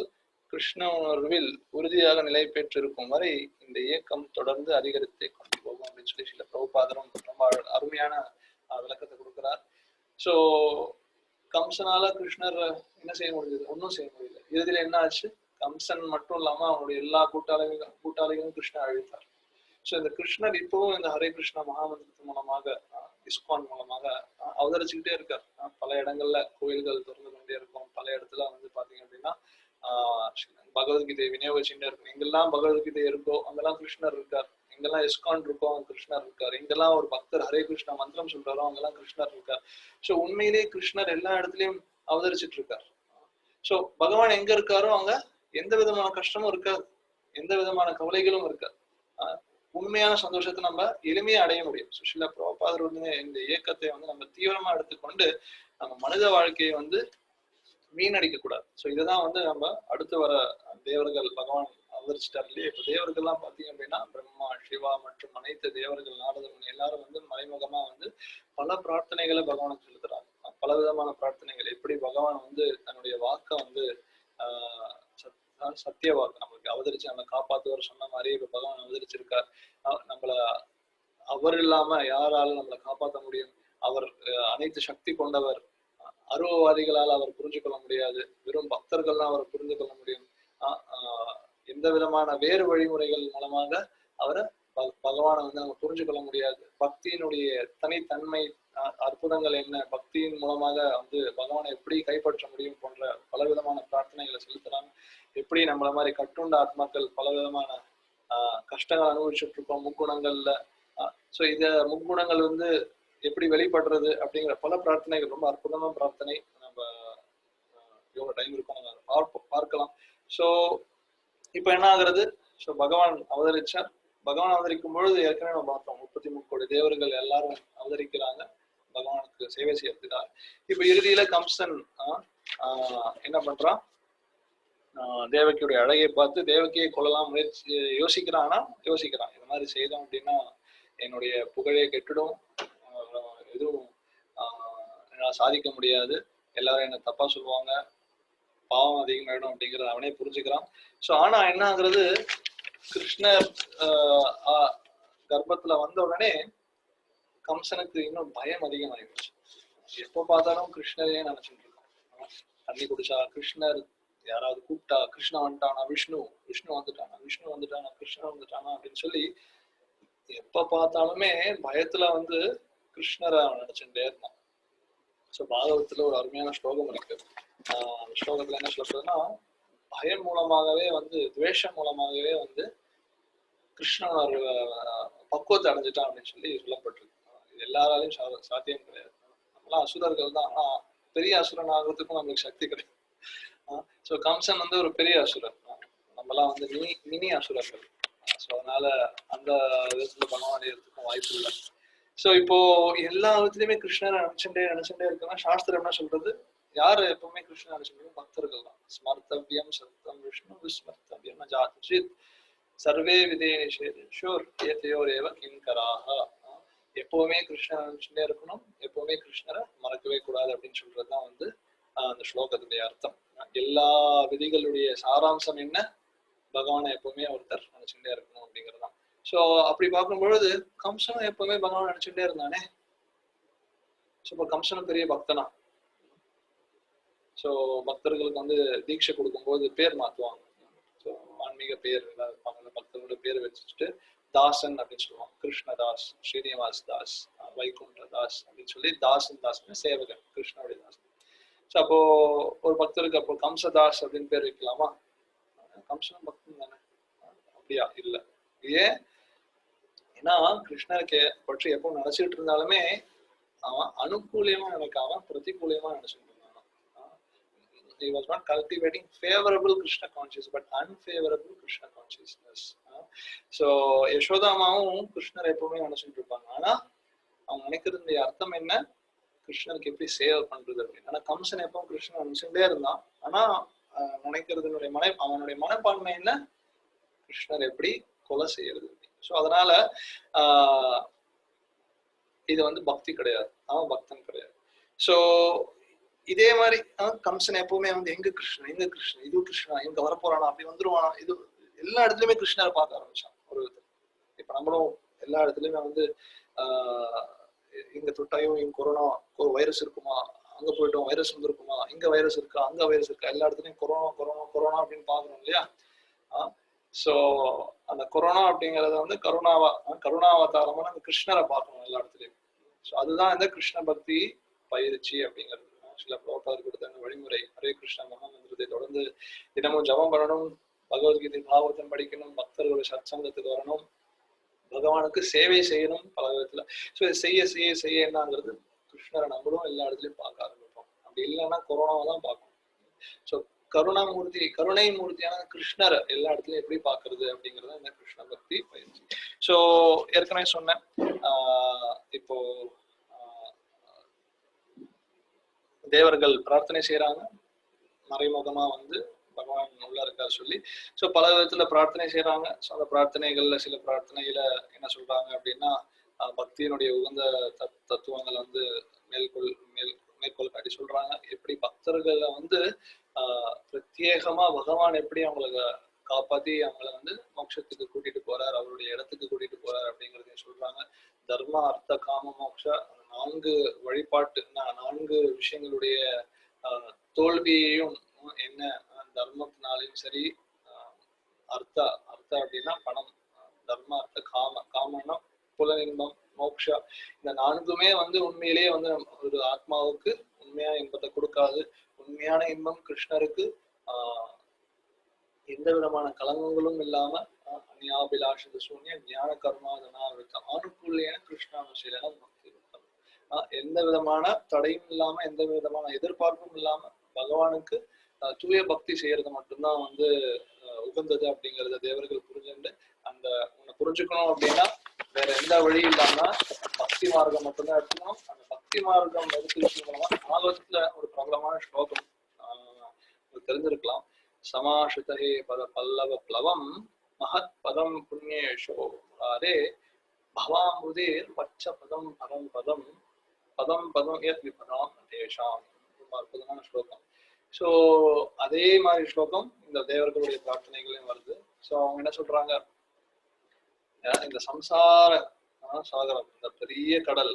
கிருஷ்ண உணர்வில் உறுதியாக நிலை பெற்றிருக்கும் வரை இந்த இயக்கம் தொடர்ந்து அதிகரித்தே கொண்டு போகும் அப்படின்னு சொல்லி சில பிரபுபாதரும் ரொம்ப அருமையான விளக்கத்தை கொடுக்கிறார். சோ கம்சனால கிருஷ்ணர் என்ன செய்ய முடியுது? ஒன்னும் செய்ய முடியல. இறுதியில என்ன ஆச்சு? கம்சன் மட்டும் இல்லாம அவனுடைய எல்லா கூட்டாளிகளும் கிருஷ்ணர் அழித்தார். சோ இந்த கிருஷ்ணர் இப்பவும் இந்த ஹரே கிருஷ்ணா மகாமந்திரத்தின் மூலமாக இஸ்கான் மூலமாக அவதரிச்சுக்கிட்டே இருக்கார். பல இடங்கள்ல கோயில்கள் திறந்து கொண்டே இருக்கும். பல இடத்துல வந்து பாத்தீங்க அப்படின்னா பகவத்கீதை விநியோகிச்சுட்டே இருக்கும். எங்கெல்லாம் பகவத்கீதை இருக்கோ அங்கெல்லாம் கிருஷ்ணர் இருக்கார். எங்கெல்லாம் இஸ்கான் இருக்கோ அங்க கிருஷ்ணர் இருக்கார். எங்கெல்லாம் ஒரு பக்தர் ஹரே கிருஷ்ணா மந்திரம் சொல்றாரோ அங்கெல்லாம் கிருஷ்ணர் இருக்கார். சோ உண்மையிலேயே கிருஷ்ணர் எல்லா இடத்துலயும் அவதரிச்சுட்டு இருக்கார். சோ பகவான் எங்க இருக்காரோ அங்க எந்த விதமான கஷ்டமும் இருக்காது, எந்த விதமான கவலைகளும் இருக்காது. உண்மையான சந்தோஷத்தை நம்ம எளிமையா அடைய முடியும். சுஷிலா பிரபாதர் வந்து இந்த இயக்கத்தை வந்து நம்ம தீவிரமா எடுத்துக்கொண்டு நம்ம மனித வாழ்க்கையை வந்து வீணடிக்க கூடாது. சோ இதுதான் வந்து நம்ம அடுத்து வர தேவர்கள் பகவான் அவதரிச்சிட்டார் இல்லையா? இப்ப தேவர்கள் எல்லாம் பாத்தீங்க அப்படின்னா பிரம்மா, சிவா மற்றும் அனைத்து தேவர்கள், நாரதன் எல்லாரும் வந்து மறைமுகமா வந்து பல பிரார்த்தனைகளை பகவானுக்கு செலுத்துறாங்க. பல விதமான பிரார்த்தனைகள். எப்படி பகவான் வந்து தன்னுடைய வாக்க வந்து சத்திய வாக்கு நம்மளுக்கு அவதரிச்சு நம்மளை காப்பாத்துவர் சொன்ன மாதிரி இப்ப பகவான் அவதரிச்சிருக்கார். நம்மள அவர் இல்லாம யாராலும் நம்மளை காப்பாற்ற முடியும்? அவர் அனைத்து சக்தி கொண்டவர். அருவவாதிகளால் அவர் புரிஞ்சு கொள்ள முடியாது, வெறும் பக்தர்கள்லாம் அவர் புரிந்து கொள்ள முடியும். எந்த விதமான வேறு வழிமுறைகள் மூலமாக அவரை பகவானை வந்து நம்ம புரிஞ்சு கொள்ள முடியாது. பக்தியினுடைய தனித்தன்மை, அற்புதங்கள் என்ன, பக்தியின் மூலமாக வந்து பகவானை எப்படி கைப்பற்ற முடியும் போன்ற பல விதமான பிரார்த்தனைகளை செலுத்துறாங்க. எப்படி நம்மள மாதிரி கட்டுண்ட ஆத்மாக்கள் பல விதமான கஷ்டங்கள் அனுபவிச்சுட்டு இருக்கோம் முக்குணங்கள்ல. சோ இத முக்குணங்கள் வந்து எப்படி வெளிப்படுறது அப்படிங்கிற பல பிரார்த்தனைகள், ரொம்ப அற்புதமான பிரார்த்தனை. நம்ம எவ்வளவு டைம் இருக்கும் நம்ம பார்க்கலாம். சோ இப்ப என்ன ஆகுறது? சோ பகவான் அவதரிச்சார். பகவான் அவதரிக்கும் பொழுது ஏற்கனவே நம்ம பார்த்தோம் 33 கோடி தேவர்கள் எல்லாரும் அவதரிக்கிறாங்க பகவானுக்கு சேவை செய்யறதுக்காக. இப்ப இறுதியில கம்சன் என்ன பண்றான்? தேவகியுடைய அழகை பார்த்து தேவகியை கொள்ளலாம் யோசிக்கிறான். இந்த மாதிரி செய்தோம் அப்படின்னா என்னுடைய புகழே கெட்டுடும், எதுவும் என்னால் சாதிக்க முடியாது, எல்லாரும் என்ன தப்பா சொல்லுவாங்க, பாவம் அதிகமாயிடும் அப்படிங்கிறத அவனே புரிஞ்சுக்கிறான். சோ ஆனா என்ன ஆகுறது? கிருஷ்ணர் கர்ப்பத்துல வந்த உடனே கம்சனுக்கு இன்னும் பயம் அதிகமாயிடுச்சு. எப்ப பார்த்தாலும் கிருஷ்ணரையே நினைச்சுட்டு இருக்கான். தண்ணி குடிச்சா கிருஷ்ணர், யாராவது கூப்பிட்டா கிருஷ்ணா வந்துட்டானா, விஷ்ணு வந்துட்டானா, கிருஷ்ணன் வந்துட்டானா அப்படின்னு சொல்லி எப்ப பார்த்தாலுமே பயத்துல வந்து கிருஷ்ணரை அவன் நினைச்சுட்டே இருந்தான். சோ பாகவத்துல ஒரு அருமையான ஸ்லோகம் இருக்கு. ஸ்லோகத்துல என்ன சொல்றதுன்னா, பயம் மூலமாகவே வந்து துவேஷம் மூலமாகவே வந்து கிருஷ்ணன் ஒரு பக்குவத்தை அடைஞ்சிட்டான் அப்படின்னு சொல்லி சொல்லப்பட்டிருக்கு. இது எல்லாராலையும் சாத்தியம் கிடையாது. நம்மளாம் அசுரர்கள் தான், ஆனா பெரிய அசுரன் ஆகிறதுக்கும் நம்மளுக்கு சக்தி கிடையாது. ஸோ கம்சன் வந்து ஒரு பெரிய அசுரன், நம்மலாம் வந்து மினி அசுரர்கள். ஸோ அதனால அந்த விதத்துல பணம் அடையிறதுக்கும் வாய்ப்பு இல்லை. ஸோ இப்போ எல்லா விதத்துலயுமே கிருஷ்ணரை நினைச்சுட்டே இருக்கோம்னா சாஸ்திரம் என்ன சொல்றது, யாரு எப்பவுமே கிருஷ்ணன் நினைச்சுட்டு பக்தர்கள் தான். ஸ்மர்த்தவியம் சத்தம் விஷ்ணு விஸ்மர்த்தவியம் ஜாத்ஜித் சர்வே விதே நிஷேதோர் ஏதையோரேவ கிங்கராக. எப்பவுமே கிருஷ்ணரை நினைச்சுட்டே இருக்கணும், எப்பவுமே கிருஷ்ணரை மறக்கவே கூடாது அப்படின்னு சொல்றதுதான் வந்து அந்த ஸ்லோகத்துடைய அர்த்தம். எல்லா விதிகளுடைய சாராம்சம் என்ன, பகவானை எப்பவுமே ஒருத்தர் நினைச்சுட்டே இருக்கணும் அப்படிங்கிறதுதான். சோ அப்படி பார்க்கும் பொழுது கம்சனும் எப்பவுமே பகவான் நினைச்சுட்டே இருந்தானே. சோ இப்ப கம்சனும் பெரிய பக்தனா. சோ பக்தர்களுக்கு வந்து தீட்சை கொடுக்கும்போது பேர் மாத்துவாங்க. ஸோ ஆன்மீக பேர் இருப்பாங்க, பக்தர்களோட பேர் வச்சுட்டு தாசன் அப்படின்னு சொல்லுவாங்க. கிருஷ்ணதாஸ், ஸ்ரீனிவாஸ் தாஸ், வைகுண்ட தாஸ் அப்படின்னு சொல்லி தாசன் தாசன் சேவகன், கிருஷ்ணனுடைய தாசன். ஸோ அப்போ ஒரு பக்தருக்கு அப்போ கம்சதாஸ் அப்படின்னு பேர் வைக்கலாமா? கம்சனும் பக்தன் தானே, அப்படியா? இல்லை. ஏன்? ஏன்னா கிருஷ்ணருக்கு பற்றி எப்போ நினைச்சிட்டு இருந்தாலுமே அவன் அனுகூலியமா நினைக்காம பிரதிகூலியமா நினைச்சிட்டு இருந்தான். He was not cultivating favorable Krishna consciousness but unfavorable Krishna consciousness. So யசோதாமாவும் கிருஷ்ணர் எப்பவுமே நினைச்சிட்டு இருப்பாங்க. ஆனா அவங்க நினைக்கிறது அர்த்தம் என்ன, கிருஷ்ணருக்கு எப்படி சேவை பண்றது அப்படின்னு. ஆனா கம்சன் எப்பவும் கிருஷ்ணன் நினைச்சுட்டே இருந்தான். ஆனா நினைக்கிறதுனுடைய அவனுடைய மனப்பான்மை என்ன, கிருஷ்ணர் எப்படி கொலை செய்யறது. ஸோ அதனால இது வந்து பக்தி கிடையாது, அவன் பக்தன் கிடையாது. ஸோ இதே மாதிரி கம்சன் எப்பவுமே வந்து எங்க கிருஷ்ணன் இது கிருஷ்ணா எங்க வரப்போறானா, அப்படி வந்துருவானா, இது எல்லா இடத்துலயுமே கிருஷ்ணரை பார்க்க ஆரம்பிச்சான் ஒரு விதத்துல. இப்ப நம்மளும் எல்லா இடத்துலயுமே வந்து இங்க தொட்டாயும் இங்க கொரோனா வைரஸ் இருக்குமா, அங்க போயிட்டோம் வைரஸ் வந்துருக்குமா, இங்க வைரஸ் இருக்கா அங்க வைரஸ் இருக்கா, எல்லா இடத்துலயும் கொரோனா கொரோனா கொரோனா அப்படின்னு பாக்குறோம் இல்லையா. சோ அந்த கொரோனா அப்படிங்கறத வந்து கருணாவதாரமா நம்ம கிருஷ்ணரை பார்க்கணும் எல்லா இடத்துலயும். ஸோ அதுதான் இந்த கிருஷ்ண பக்தி பயிற்சி அப்படிங்கிறது. சில பிரபுபாதர் கொடுத்த வழிமுறை. ஹரே கிருஷ்ண மகாமந்திரத்தை தொடர்ந்து தினமும் ஜபம் பண்ணணும், பகவத்கீதை பாகவதம் படிக்கணும், பக்தர்களோட சத்சங்கத்துக்கு வரணும், பகவானுக்கு சேவை செய்யணும் பல விதத்துல. ஸோ செய்ய செய்ய செய்ய என்னங்கிறது கிருஷ்ணரை நம்மளும் எல்லா இடத்துலயும் பார்க்க ஆரம்பிப்போம். அப்படி இல்லைன்னா கொரோனாவை தான் பார்க்கணும். ஸோ கருணை மூர்த்தியான கிருஷ்ணரை எல்லா இடத்துலயும் எப்படி பாக்குறது அப்படிங்கறது இந்த கிருஷ்ண பக்தி பயிற்சி. ஸோ ஏற்கனவே சொன்னேன், இப்போ தேவர்கள் பிரார்த்தனை செய்யறாங்க, மறைமுகமா வந்து பகவான் உள்ள இருக்காரு சொல்லி. ஸோ பல விதத்துல பிரார்த்தனை செய்யறாங்க. ஸோ அந்த பிரார்த்தனைகள்ல சில பிரார்த்தனையில என்ன சொல்றாங்க அப்படின்னா, பக்தியினுடைய உகந்த தத்துவங்களை வந்து மேற்கோள் காட்டி சொல்றாங்க. எப்படி பக்தர்களை வந்து பிரத்யேகமா பகவான் எப்படி அவங்களை காப்பாத்தி அவங்களை வந்து மோட்சத்துக்கு கூட்டிட்டு போறார், அவருடைய இடத்துக்கு கூட்டிட்டு போறார் அப்படிங்கறதையும் சொல்றாங்க. தர்ம அர்த்த காம மோட்ச 4 வழிபாட்டு 4 விஷயங்களுடைய தோல்வியையும் என்ன, தர்மத்தினாலையும் சரி, அர்த்த அப்படின்னா பணம், தர்ம அர்த்த காமம்னா புலனின்பம், மோக்ஷா, இந்த 4மே வந்து உண்மையிலேயே வந்து ஒரு ஆத்மாவுக்கு உண்மையான இன்பத்தை கொடுக்காது. உண்மையான இன்பம் கிருஷ்ணருக்கு எந்த விதமான கலங்கங்களும் இல்லாம அந்யாபிலாஷ சூன்ய ஞான கர்மாதனா ஆணுக்குள்ளேன கிருஷ்ணானுசீலன பக்தி இருக்கும். எந்த விதமான தடையும் இல்லாம எந்த விதமான எதிர்பார்ப்பும் இல்லாம பகவானுக்கு தூய பக்தி செய்யறது மட்டும்தான் வந்து உகந்தது அப்படிங்கறத தேவர்கள் புரிஞ்சுட்டு, அந்த உன்னை புரிஞ்சுக்கணும் அப்படின்னா வேற எந்த வழி இல்லாம பக்தி மார்க்கம் மட்டும்தான் எடுத்துக்கணும். அந்த பக்தி மார்க்கம் எடுத்து மூலமா பாகவதத்துல ஒரு பிரபலமான ஸ்லோகம் தெரிஞ்சிருக்கலாம். சமாஷிதே பத பல்லவ பிளவம் மகத் பதம் புண்ணியேஷோ அரே பவாமுதேர் பச்ச பதம் பரம் பதம் பதம் பதம் ஏத் விபதாம் தேஷாம். ரொம்ப அற்புதமான ஸ்லோகம். ஸோ அதே மாதிரி ஸ்லோகம் இந்த தேவர்களுடைய பிரார்த்தனைகளையும் வருது. ஸோ அவங்க என்ன சொல்றாங்க, இந்த சம்சார சாகரம், இந்த பெரிய கடல்,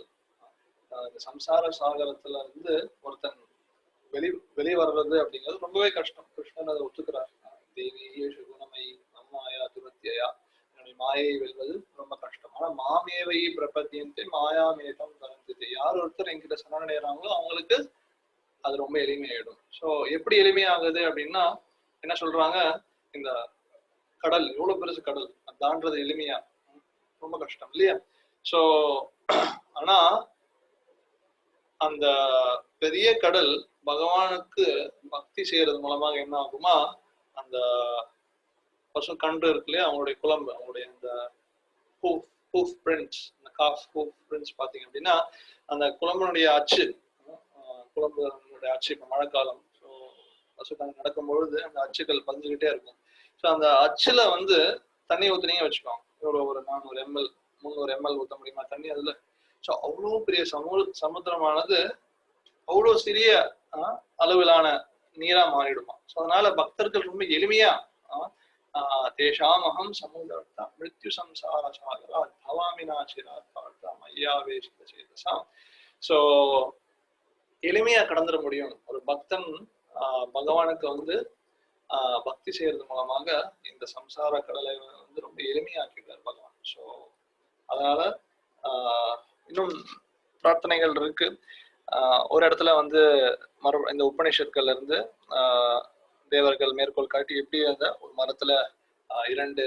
இந்த சம்சார சாகரத்துல இருந்து ஒருத்தன் வெளிவர்றது அப்படிங்கிறது ரொம்பவே கஷ்டம். கிருஷ்ணன் அதை ஒத்துக்கிறார். தேவியே சுகுணமை நம்மாயா துரத்தியா, என்னுடைய மாயை வெல்வது ரொம்ப கஷ்டம். ஆனா மாமேவை பிரபத்தியன்ட்டு மாயாமேதம் தரந்திட்டு, யார் ஒருத்தர் என்கிட்ட சரணடைகிறாங்களோ அவங்களுக்கு அது ரொம்ப எளிமையாயிடும். ஸோ எப்படி எளிமையாகுது அப்படின்னா, என்ன சொல்றாங்க, இந்த கடல் எவ்வளவு பெருசு கடல், தாண்டது எளிமையா, ரொம்ப கஷ்டம் இல்லையா? சோ ஆனா அந்த பெரிய கடல் பகவானுக்கு பக்தி செய்யறது மூலமாக என்ன ஆகுமா, அந்த பசு கன்று இருக்கு இல்லையா, அவங்களுடைய குழம்பு, அவங்களுடைய அந்த ஹூஃப் பிரிண்ட்ஸ், அந்த காஃப் ஹூஃப் பிரிண்ட்ஸ் பாத்தீங்க அப்படின்னா அந்த குழம்புடைய அச்சு, குழம்புடைய அச்சு, இப்ப மழைக்காலம் பசுக்கன்று நடக்கும் பொழுது அந்த அச்சுகள் பதிஞ்சுக்கிட்டே இருக்கும். ஸோ அந்த அச்சுல வந்து தண்ணி ஊத்துனீங்க வச்சுக்கோங்க, எவ்வளவு ஒரு 400 ml 300 ml ஊத்த முடியுமா தண்ணி அதுல? ஸோ அவ்வளவு பெரிய சமுத்திரமானது அவ்வளவு சிறிய அளவிலான நீரா மாறிடுமா. ஸோ அதனால பக்தர்கள் ரொம்ப எளிமையா தேஷாமகம் சமுதர்த்தா மிருத்யு சம்சார சாகரா பவாமினா சிரார்த்தா மையாவேசித சேதசாம். ஸோ எளிமையா கடந்துட முடியும் ஒரு பக்தன். பகவானுக்கு வந்து பக்தி செய்யறது மூலமாக இந்த சம்சார கடலை வந்து ரொம்ப எளிமையாக்கிட்டார் பகவான். ஸோ அதனால இன்னும் பிரார்த்தனைகள் இருக்கு. ஒரு இடத்துல வந்து இந்த உபநிஷத்கள்ல இருந்து தேவர்கள் மேற்கோள் காட்டி எப்படி அந்த ஒரு மரத்துல 2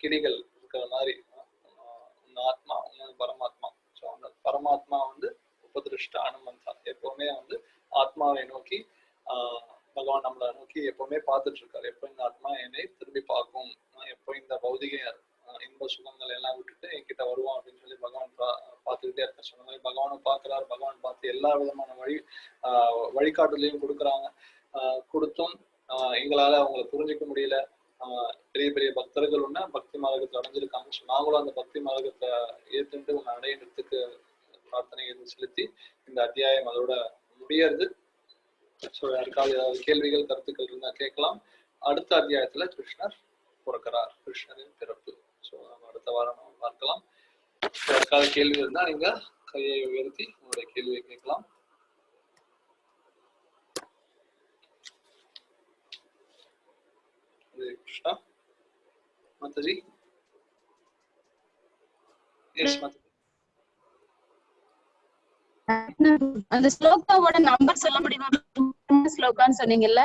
கிளிகள் இருக்கிற மாதிரி, ஒன்னு ஆத்மா இன்னொன்று பரமாத்மா. ஸோ அந்த பரமாத்மா வந்து உபதிருஷ்ட அனுமந்தா, எப்பவுமே வந்து ஆத்மாவை நோக்கி பகவான் நம்மளை நோக்கி எப்பவுமே பார்த்துட்டு இருக்காரு. எப்போ இந்த ஆத்மா என்னை திரும்பி பார்க்கும், எப்போ இந்த பௌதிக இன்ப சுகங்கள் எல்லாம் விட்டுட்டு என்கிட்ட வருவான் அப்படின்னு சொல்லி பகவான் பார்த்துக்கிட்டே இருக்க. சொன்ன மாதிரி பகவானும் பார்க்கிறார். பகவான் பார்த்து எல்லா விதமான வழிகாட்டுதலையும் கொடுக்குறாங்க. கொடுத்தும் எங்களால அவங்களை புரிஞ்சிக்க முடியல. பெரிய பெரிய பக்தர்கள் ஒண்ணு பக்தி மார்க்கத்தை அடைஞ்சிருக்காங்க. ஸோ நாங்களும் அந்த பக்தி மார்க்கத்தை ஏற்றுட்டு உங்களை அடையிறதுக்கு பிரார்த்தனை செலுத்தி இந்த அத்தியாயம் அதோட முடியறது. ஸோ யாருக்காவது ஏதாவது கேள்விகள் கருத்துக்கள் இருந்தா கேட்கலாம். அடுத்த அத்தியாயத்துல கிருஷ்ணர் பிறக்கிறார், கிருஷ்ணரின் பிறப்பு. ஸோ நம்ம அடுத்த வாரம் நம்ம பார்க்கலாம். யாருக்காவது கேள்வி இருந்தா நீங்க கையை உயர்த்தி உங்களுடைய கேள்வியை கேட்கலாம். கிருஷ்ணா மாதாஜி. எஸ் மாதாஜி. அந்த ஸ்லோகாவோட நம்பர் சொல்ல முடியுமா? ஸ்லோகான்னு சொன்னீங்கல்ல,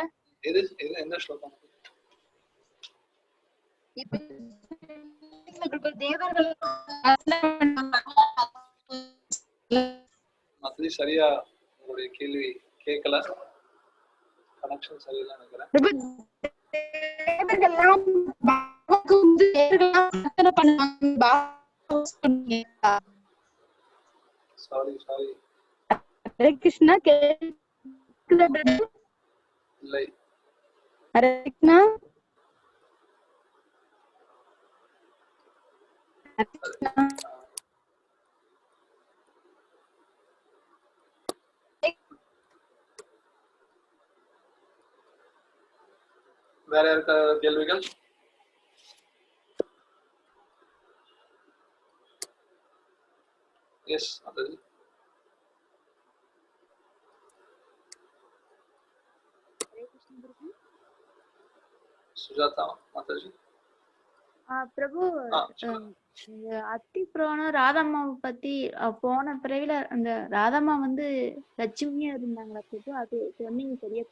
எந்த ஸ்லோகம்? தேவர்கள் மாதாஜி சரியா உங்களுடைய கேள்வி கேட்கல, கனெக்ஷன் சரியில்லை நினைக்கிறேன். சாரி ஹரே கிருஷ்ணா. இல்லை ஹரே கிருஷ்ணா. வேற இருக்க கேள்விகள்? எஸ் மாதாஜி. சுஜாதா மாதாஜி. பிரபு, அத்தி புராணம் ராதாம்மாவை பத்தி போன பிறவில அந்த ராதாம்மா வந்து லட்சுமியா இருந்தாங்களா பிரபு? அது சொன்னீங்க சரியா?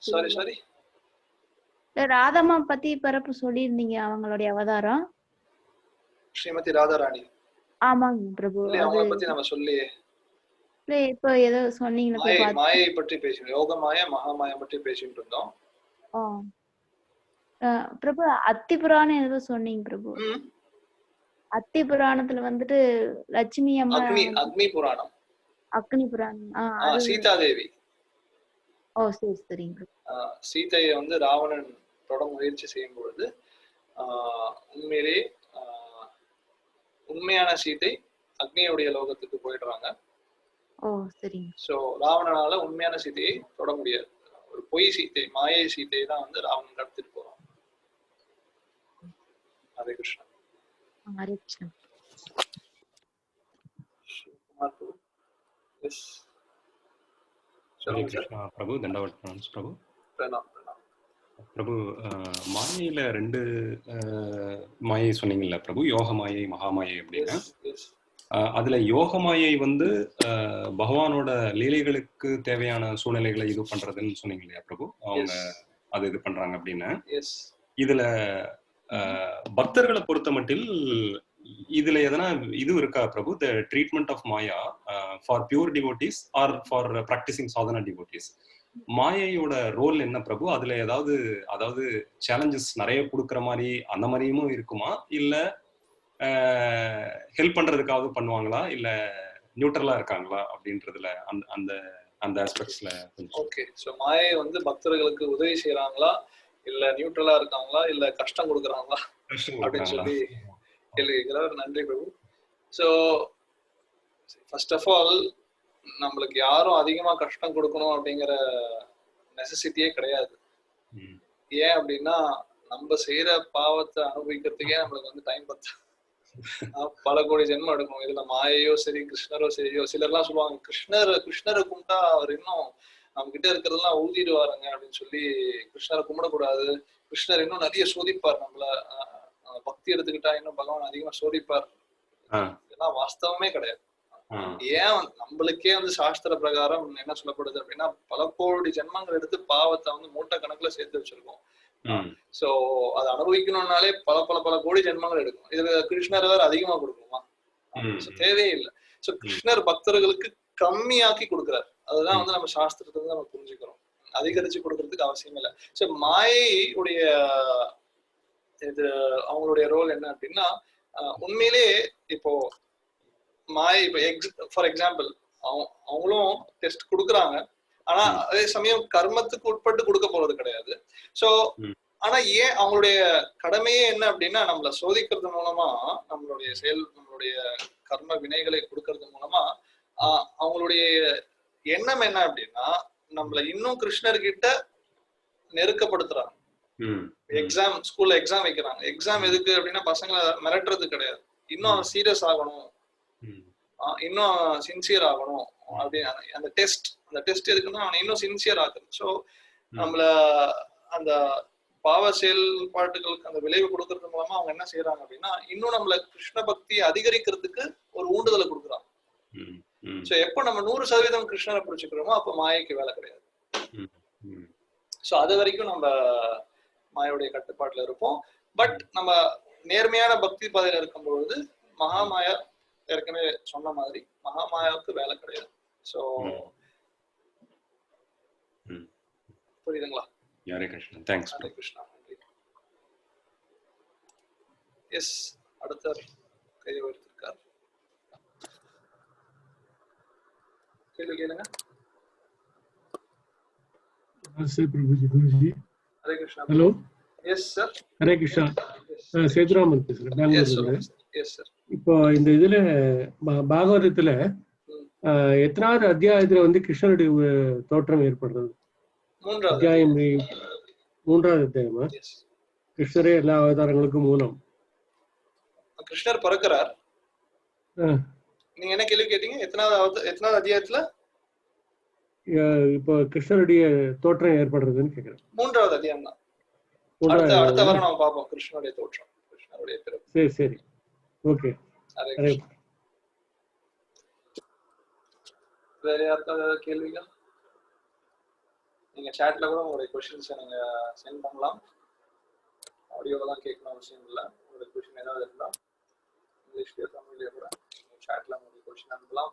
சரி ராதாம்மா பத்தி பிறப்பு சொல்லியிருந்தீங்க, அவங்களுடைய அவதாரம் ஸ்ரீமதி ராதாராணி. ஆமாங்க பிரபு. அவங்கள பத்தி நம்ம சொல்லி இப்ப ஏதோ சொன்னீங்க, மாயை பற்றி பேசினோம், யோக மாயா மகாமாயா பற்றி பேசிட்டு இருந்தோம். பிரபு அத்தி புராணம் ஏதோ சொன்னீங்க பிரபு. அத்தி புராணத்துல வந்துட்டு லட்சுமி அம்மா, அக்னி புராணம், அக்னி புராணம், சீதா தேவி. ஓ சரி சரிங்க. சீதையை வந்து ராவணன் தொட முயற்சி செய்யும் பொழுது உண்மையிலே உண்மையான சீதை அக்னியுடைய லோகத்துக்கு போயிடுறாங்க. ஓ சரிங்க. சோ ராவணனால உண்மையான சீதையை தொட முடியாது. ஒரு பொய் சீதை, மாயை சீதையை தான் வந்து ராவணன் கடத்திட்டு போறான். ஹரே கிருஷ்ணா. ஹரே கிருஷ்ணா. ஹரே கிருஷ்ணா பிரபு. தண்டவத் பிரபு. பிரபு, மாயையில 2 மாயை சொன்னீங்கல்ல பிரபு, யோக மாயை மகாமாயை அப்படின்னு. அதுல யோக மாயை வந்து பகவானோட லீலைகளுக்கு தேவையான சூழ்நிலைகளை இது பண்றதுன்னு சொன்னீங்க இல்லையா பிரபு? அவங்க அது இது பண்றாங்க அப்படின்னு. இதுல பக்தர்களை பொறுத்த மட்டில் இதுல எதனா இது இருக்கா Prabhu, the treatment of maya for pure devotees or for practising sadhana devotees, மாயையோட ரோல் என்ன பிரபு? அதுல அதாவது சேலஞ்சஸ் நிறைய கொடுக்குற மாதிரி அந்த மாதிரியும் இருக்குமா, இல்ல ஹெல்ப் பண்றதுக்காக பண்ணுவாங்களா, இல்ல நியூட்ரலா இருக்காங்களா அப்படின்றதுல அந்த அந்த ஆஸ்பெக்ட்ஸ்ல? ஓகே, ஸோ மாயை வந்து பக்தர்களுக்கு உதவி செய்யறாங்களா, இல்ல நியூட்ரலா இருக்காங்களா, இல்ல கஷ்டம் கொடுக்குறாங்களா அப்படின்னு சொல்லி கேள்வி கேட்கிறார். நன்றி பிரபு. ஸோ ஃபர்ஸ்ட் ஆஃப் ஆல், நம்மளுக்கு யாரும் அதிகமா கஷ்டம் கொடுக்கணும் அப்படிங்கிற நெசசிட்டியே கிடையாது. ஏன் அப்படின்னா, நம்ம செய்யற பாவத்தை அனுபவிக்கிறதுக்கே நம்மளுக்கு வந்து டைம் பத்தா பல கோடி ஜென்மம் எடுக்கும். இதுல மாயையோ சரி, கிருஷ்ணரோ சரியோ, சிலர்லாம் சொல்லுவாங்க கிருஷ்ணரை கும்பிட்டா அவர் இன்னும் நம்ம கிட்ட இருக்கிறதெல்லாம் ஊதிடுவாருங்க அப்படின்னு சொல்லி கிருஷ்ணரை கும்பிடக்கூடாது, கிருஷ்ணர் இன்னும் நிறைய சோதிப்பார், நம்மள பக்தி எடுத்துக்கிட்டா இன்னும் பகவான் அதிகமா சோதிப்பார். இதெல்லாம் வாஸ்தவமே கிடையாது. ஏன் நம்மளுக்கே வந்து சாஸ்திர பிரகாரம் என்ன சொல்லப்படுது அப்படின்னா, பல கோடி ஜென்மங்கள் எடுத்து பாவத்தை வந்து மூட்டை கணக்குல சேர்த்து வச்சிருக்கோம். சோ அதை அனுபவிக்கணும்னாலே பல பல பல கோடி ஜென்மங்கள் எடுக்கும். இதுல கிருஷ்ணர் வேற அதிகமா கொடுக்குமா? தேவையே இல்லை. சோ கிருஷ்ணர் பக்தர்களுக்கு கம்மியாக்கி கொடுக்குறாரு. அதுதான் வந்து நம்ம சாஸ்திரத்தை வந்து நம்ம புரிஞ்சுக்கிறோம். அதிகரிச்சு கொடுக்கறதுக்கு அவசியம் இல்லை. சோ மாயையுடைய இது அவங்களுடைய ரோல் என்ன அப்படின்னா, உண்மையிலே இப்போ மாயை இப்போ ஃபார் எக்ஸாம்பிள் அவங்களும் டெஸ்ட் கொடுக்குறாங்க, ஆனா அதே சமயம் கர்மத்துக்கு உட்பட்டு கொடுக்க போறது கிடையாது. சோ ஆனா ஏன் அவங்களுடைய கடமையே என்ன அப்படின்னா, நம்மளை சோதிக்கிறது மூலமா நம்மளுடைய நம்மளுடைய கர்ம வினைகளை கொடுக்கறது மூலமா அவங்களுடைய எண்ணம் என்ன அப்படின்னா, நம்மளை இன்னும் கிருஷ்ணர்கிட்ட நெருக்கப்படுத்துறாங்க. எக்ஸாம், ஸ்கூல்ல எக்ஸாம் வைக்கிறாங்க. எக்ஸாம் எதுக்கு அப்படின்னா பசங்களை மிரட்டுறது கிடையாது, இன்னும் சீரியஸ் ஆகணும், இன்னும் சின்சியர் ஆகணும் அப்படின்னு. அந்த டெஸ்ட் எதுக்குன்னா அவனை இன்னும் சின்சியர் ஆகுது. ஸோ நம்மள அந்த பாவ செயல்பாட்டுகளுக்கு அந்த விளைவு கொடுக்கறது மூலமா அவங்க என்ன செய்யறாங்க அப்படின்னா, இன்னும் நம்மள கிருஷ்ண பக்தியை அதிகரிக்கிறதுக்கு ஒரு ஊண்டுதலை கொடுக்குறாங்க. சோ எப்ப நம்ம 100% கிருஷ்ணரை பிடிச்சுக்கிறோமோ அப்ப மாயைக்கு வேலை கிடையாது. சோ அது வரைக்கும் நம்ம மாயோடைய கட்டுப்பாட்டுல இருப்போம். பட் நம்ம நேர்மையான பக்தி பாதையில இருக்கும் பொழுது மகாமாயா ஏற்கனவே சொன்ன மாதிரி மகாமாயாவுக்கு வேலை கிடையாது. சோ புரியுதுங்களா? ஹரே கிருஷ்ணா. தேங்க்ஸ். ஹரே கிருஷ்ணா. எஸ், அடுத்த கையை உயர்த்திருக்கார். கேள்வி கேளுங்க. Hare Krishna. Hello. Yes sir. Hare Krishna. Sethuraman பேசுறேன், பெங்களூர்ல. Yes sir. இப்போ இந்த இதுல பாகவதத்துல எத்தனாவது அத்தியாயத்துல வந்து கிருஷ்ணனுடைய தோற்றம் ஏற்படுறது? அத்தியாயம் 3வது அத்தியாயமா? கிருஷ்ணரே எல்லா அவதாரங்களுக்கும் மூலம். கிருஷ்ணர் பிறக்கிறார். நீங்க என்ன கேள்வி கேட்டீங்க? எத்தனாவது அத்தியாயத்துல இப்போ கிருஷ்ணருடைய தோற்றம் ஏற்படுறதுன்னு கேக்குறேன். 3வது அத்தியாயம் தான். அடுத்த வாரம் நம்ம பார்ப்போம் கிருஷ்ணருடைய தோற்றம், கிருஷ்ணருடைய பிறப்பு. சரி சரி, ஓகே. வேற யாருக்காவது கேள்விகள்? நீங்க சாட்ல கூட உங்களுடைய கொஸ்டின்ஸை நீங்க சென்ட் பண்ணலாம். ஆடியோல தான் கேட்கணும் அவசியம் இல்லை. உங்களுடைய கொஸ்டின் ஏதாவது இருந்தா இங்கிலீஷ்லயோ தமிழ்லயோ கூட சாட்ல உங்களுடைய கொஸ்டின் அனுப்பலாம்.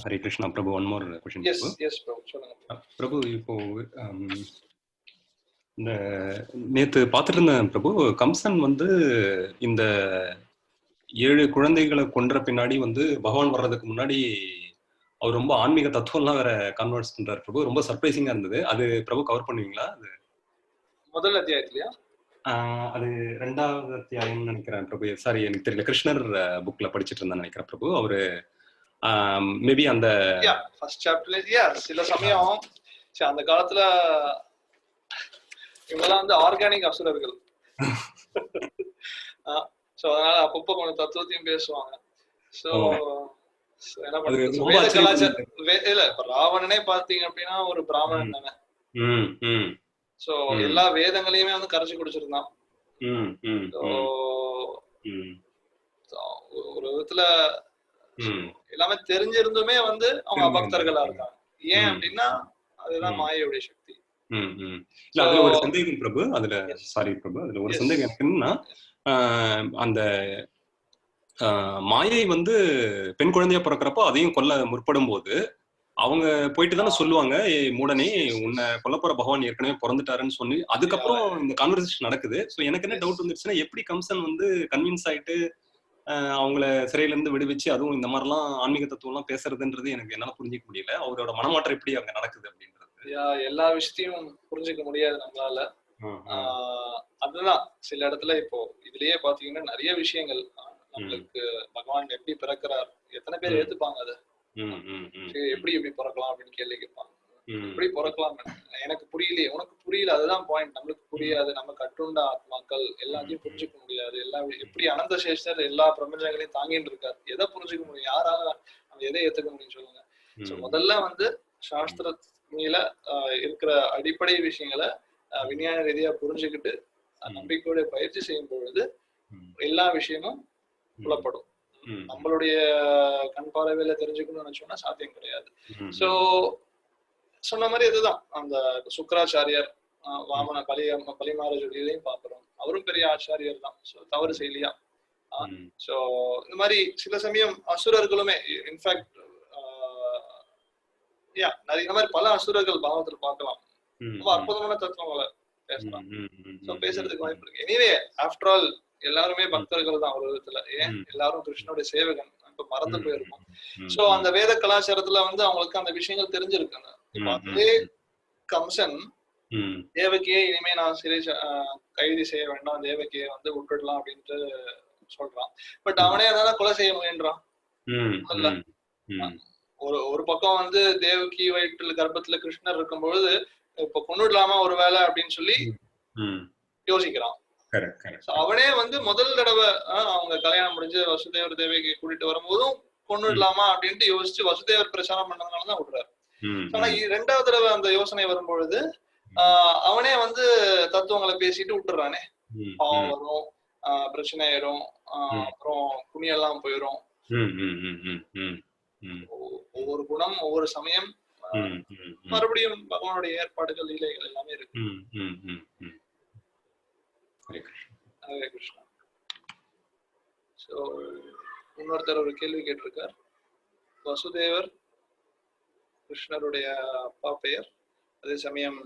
Hare Krishna Prabhu. One more question. Yes Prabhu, சொல்லுங்க பிரபு. இப்போ இந்த நேத்து பார்த்துட்டு இருந்தேன் பிரபு, கம்சன் வந்து இந்த 7 குழந்தைகளை கொன்ற பின்னாடி வந்து பகவான் வர்றதுக்கு முன்னாடி அவர் ரொம்ப ஆன்மீக தத்துவம்லாம் வேற கன்வெர்ட்ஸ் பண்றாரு பிரபு. ரொம்ப சர்ப்ரைசிங்கா இருந்தது. அது பிரபு கவர் பண்ணுவீங்களா? அது முதல் அத்தியாயத்திலயா? அது 2வது அத்தியாயம் நினைக்கிறேன் பிரபு. சாரி, எனக்கு தெரியல. கிருஷ்ணர் புக்ல படிச்சுட்டு இருந்தேன் நினைக்கிறேன் பிரபு. அவரு மேபி அந்த ஃபர்ஸ்ட் சாப்டர்ல சில சமயம் அந்த காலத்துல இவங்கெல்லாம் வந்து ஆர்கானிக் அசுரர்கள். சோ அதனால அப்பப்போ கொஞ்சம் தத்துவத்தையும் பேசுவாங்க. சோ என்ன பண்றது, வேத கலாச்சாரம் இல்ல. இப்ப ராவணனே பாத்தீங்க அப்படின்னா ஒரு பிராமணன் தானே. சோ எல்லா வேதங்களையுமே வந்து கரைச்சு குடிச்சிருந்தான். ஒரு விதத்துல எல்லாமே தெரிஞ்சிருந்துமே வந்து அவங்க அபக்தர்களா இருக்காங்க. ஏன் அப்படின்னா அதுதான் மாயையுடைய சக்தி. இல்ல அதுல ஒரு சந்தேகம் பிரபு, அதுல சாரி பிரபு, அதுல ஒரு சந்தேகம் எனக்கு என்னன்னா, அந்த மாயை வந்து பெண் குழந்தையா பிறக்கிறப்போ அதையும் கொல்ல முற்படும் போது அவங்க போயிட்டு தானே சொல்லுவாங்க, மூடனே உன்னை கொல்ல போற பகவான் ஏற்கனவே பிறந்துட்டாருன்னு சொல்லி. அதுக்கப்புறம் இந்த கான்வர்சேஷன் நடக்குது. சோ எனக்கு என்ன டவுட் வந்துருச்சுன்னா, எப்படி கம்சன் வந்து கன்வின்ஸ் ஆயிட்டு அவங்கள சிறையில இருந்து விடுவிச்சு அதுவும் இந்த மாதிரி எல்லாம் ஆன்மீக தத்துவம் எல்லாம் பேசுறதுன்றது எனக்கு என்னால புரிஞ்சிக்க முடியல. அவரோட மனமாற்றம் எப்படி அங்க நடக்குது அப்படின்றது எல்லா விஷயத்தையும் புரிஞ்சுக்க முடியாது நம்மளால. அதுதான் சில இடத்துல இப்போ இதுலயே பாத்தீங்கன்னா நிறைய விஷயங்கள் நம்மளுக்கு பகவான் எப்படி பிறக்கிறார், எத்தனை பேர் ஏத்துப்பாங்க அதை, எப்படி பிறக்கலாம் அப்படின்னு கேள்வி கேட்பாங்க. எப்படி பிறக்கலாம் எனக்கு புரியலையே, உனக்கு புரியல, அதுதான் பாயிண்ட். நம்மளுக்கு புரியாது, நம்ம கட்டுண்ட ஆத்மாக்கள், எல்லாத்தையும் புரிஞ்சுக்க முடியாது. எல்லாம் எப்படி அனந்த சேஷர் எல்லா பிரபஞ்சங்களையும் தாங்கிட்டு இருக்காரு, எதை புரிஞ்சுக்க முடியும், யாரால நம்ம எதை ஏத்துக்க முடியும் சொல்லுங்க. சோ முதல்ல வந்து சாஸ்திரத்துல இருக்கிற அடிப்படை விஷயங்களை விஞ்ஞான ரீதியா புரிஞ்சுக்கிட்டு நம்பிக்கையோட பயிற்சி செய்யும் பொழுது எல்லா விஷயமும் புலப்படும். நம்மளுடைய கண் பார்வையில தெரிஞ்சுக்கணும்னு நினைச்சோம்னா சாத்தியம் கிடையாது. சோ சொன்ன மாதிரி இதுதான் அந்த சுக்கராச்சாரியார் வாமன பலிமார ஜொலியிலையும் பாக்குறோம். அவரும் பெரிய ஆச்சாரியர் தான், தவறு செய்யலையா. சோ இந்த மாதிரி சில சமயம் அசுரர்களுமே இன்ஃபேக்ட் நிறைய இந்த மாதிரி பல அசுரர்கள் பாவத்துல பார்க்கலாம். ரொம்ப அற்புதமான தத்துவங்களை பேசலாம். பேசுறதுக்கு வாய்ப்பு இருக்கு. எனிவே ஆஃப்டர் ஆல் எல்லாருமே பக்தர்கள் தான் ஒரு விதத்துல. ஏன் எல்லாரும் கிருஷ்ணனுடைய சேவகன், இப்ப மறந்து போயிருக்கோம். சோ அந்த வேத கலாச்சாரத்துல வந்து அவங்களுக்கு அந்த விஷயங்கள் தெரிஞ்சிருக்காங்க. இப்ப அதே கம்சன் தேவகியை இனிமே நான் சிறை கைது செய்ய வேண்டாம், தேவகியை வந்து விட்டுடலாம் அப்படின்ட்டு சொல்றான். பட் அவனே அதான் கொலை செய்ய முயன்றான். ஒரு பக்கம் வந்து தேவகி வயிற்றுல கர்ப்பத்துல கிருஷ்ணர் இருக்கும் பொழுது இப்ப கொண்டுடலாமா ஒரு வேலை அப்படின்னு சொல்லி யோசிக்கிறான். அவனே வந்து முதல் தடவை அவங்க கல்யாணம் முடிஞ்சு வசுதேவர் தேவகி கூட்டிட்டு வரும்போதும் கொண்டுடலாமா அப்படின்ட்டு யோசிச்சு வசுதேவர் பிரச்சாரம் பண்ணதுனாலதான் விடுறாரு. ஆனா ரெண்டாவது தடவை அந்த யோசனை வரும்பொழுது அவனே வந்து தத்துவங்களை பேசிட்டு விட்டுறானே. பாவம் வரும், பிரச்சனை ஆயிரும், அப்புறம் புண்ணியெல்லாம் போயிரும். ஒவ்வொரு குணம் ஒவ்வொரு சமயம் மறுபடியும் பகவானுடைய ஏற்பாடுகள் லீலைகள் எல்லாமே இருக்கு. ஹரே கிருஷ்ணா. சோ இன்னொருத்தர் ஒரு கேள்வி கேட்டிருக்கார். வசுதேவர் கிருஷ்ணருடைய அப்பா பெயர், அதே சமயம்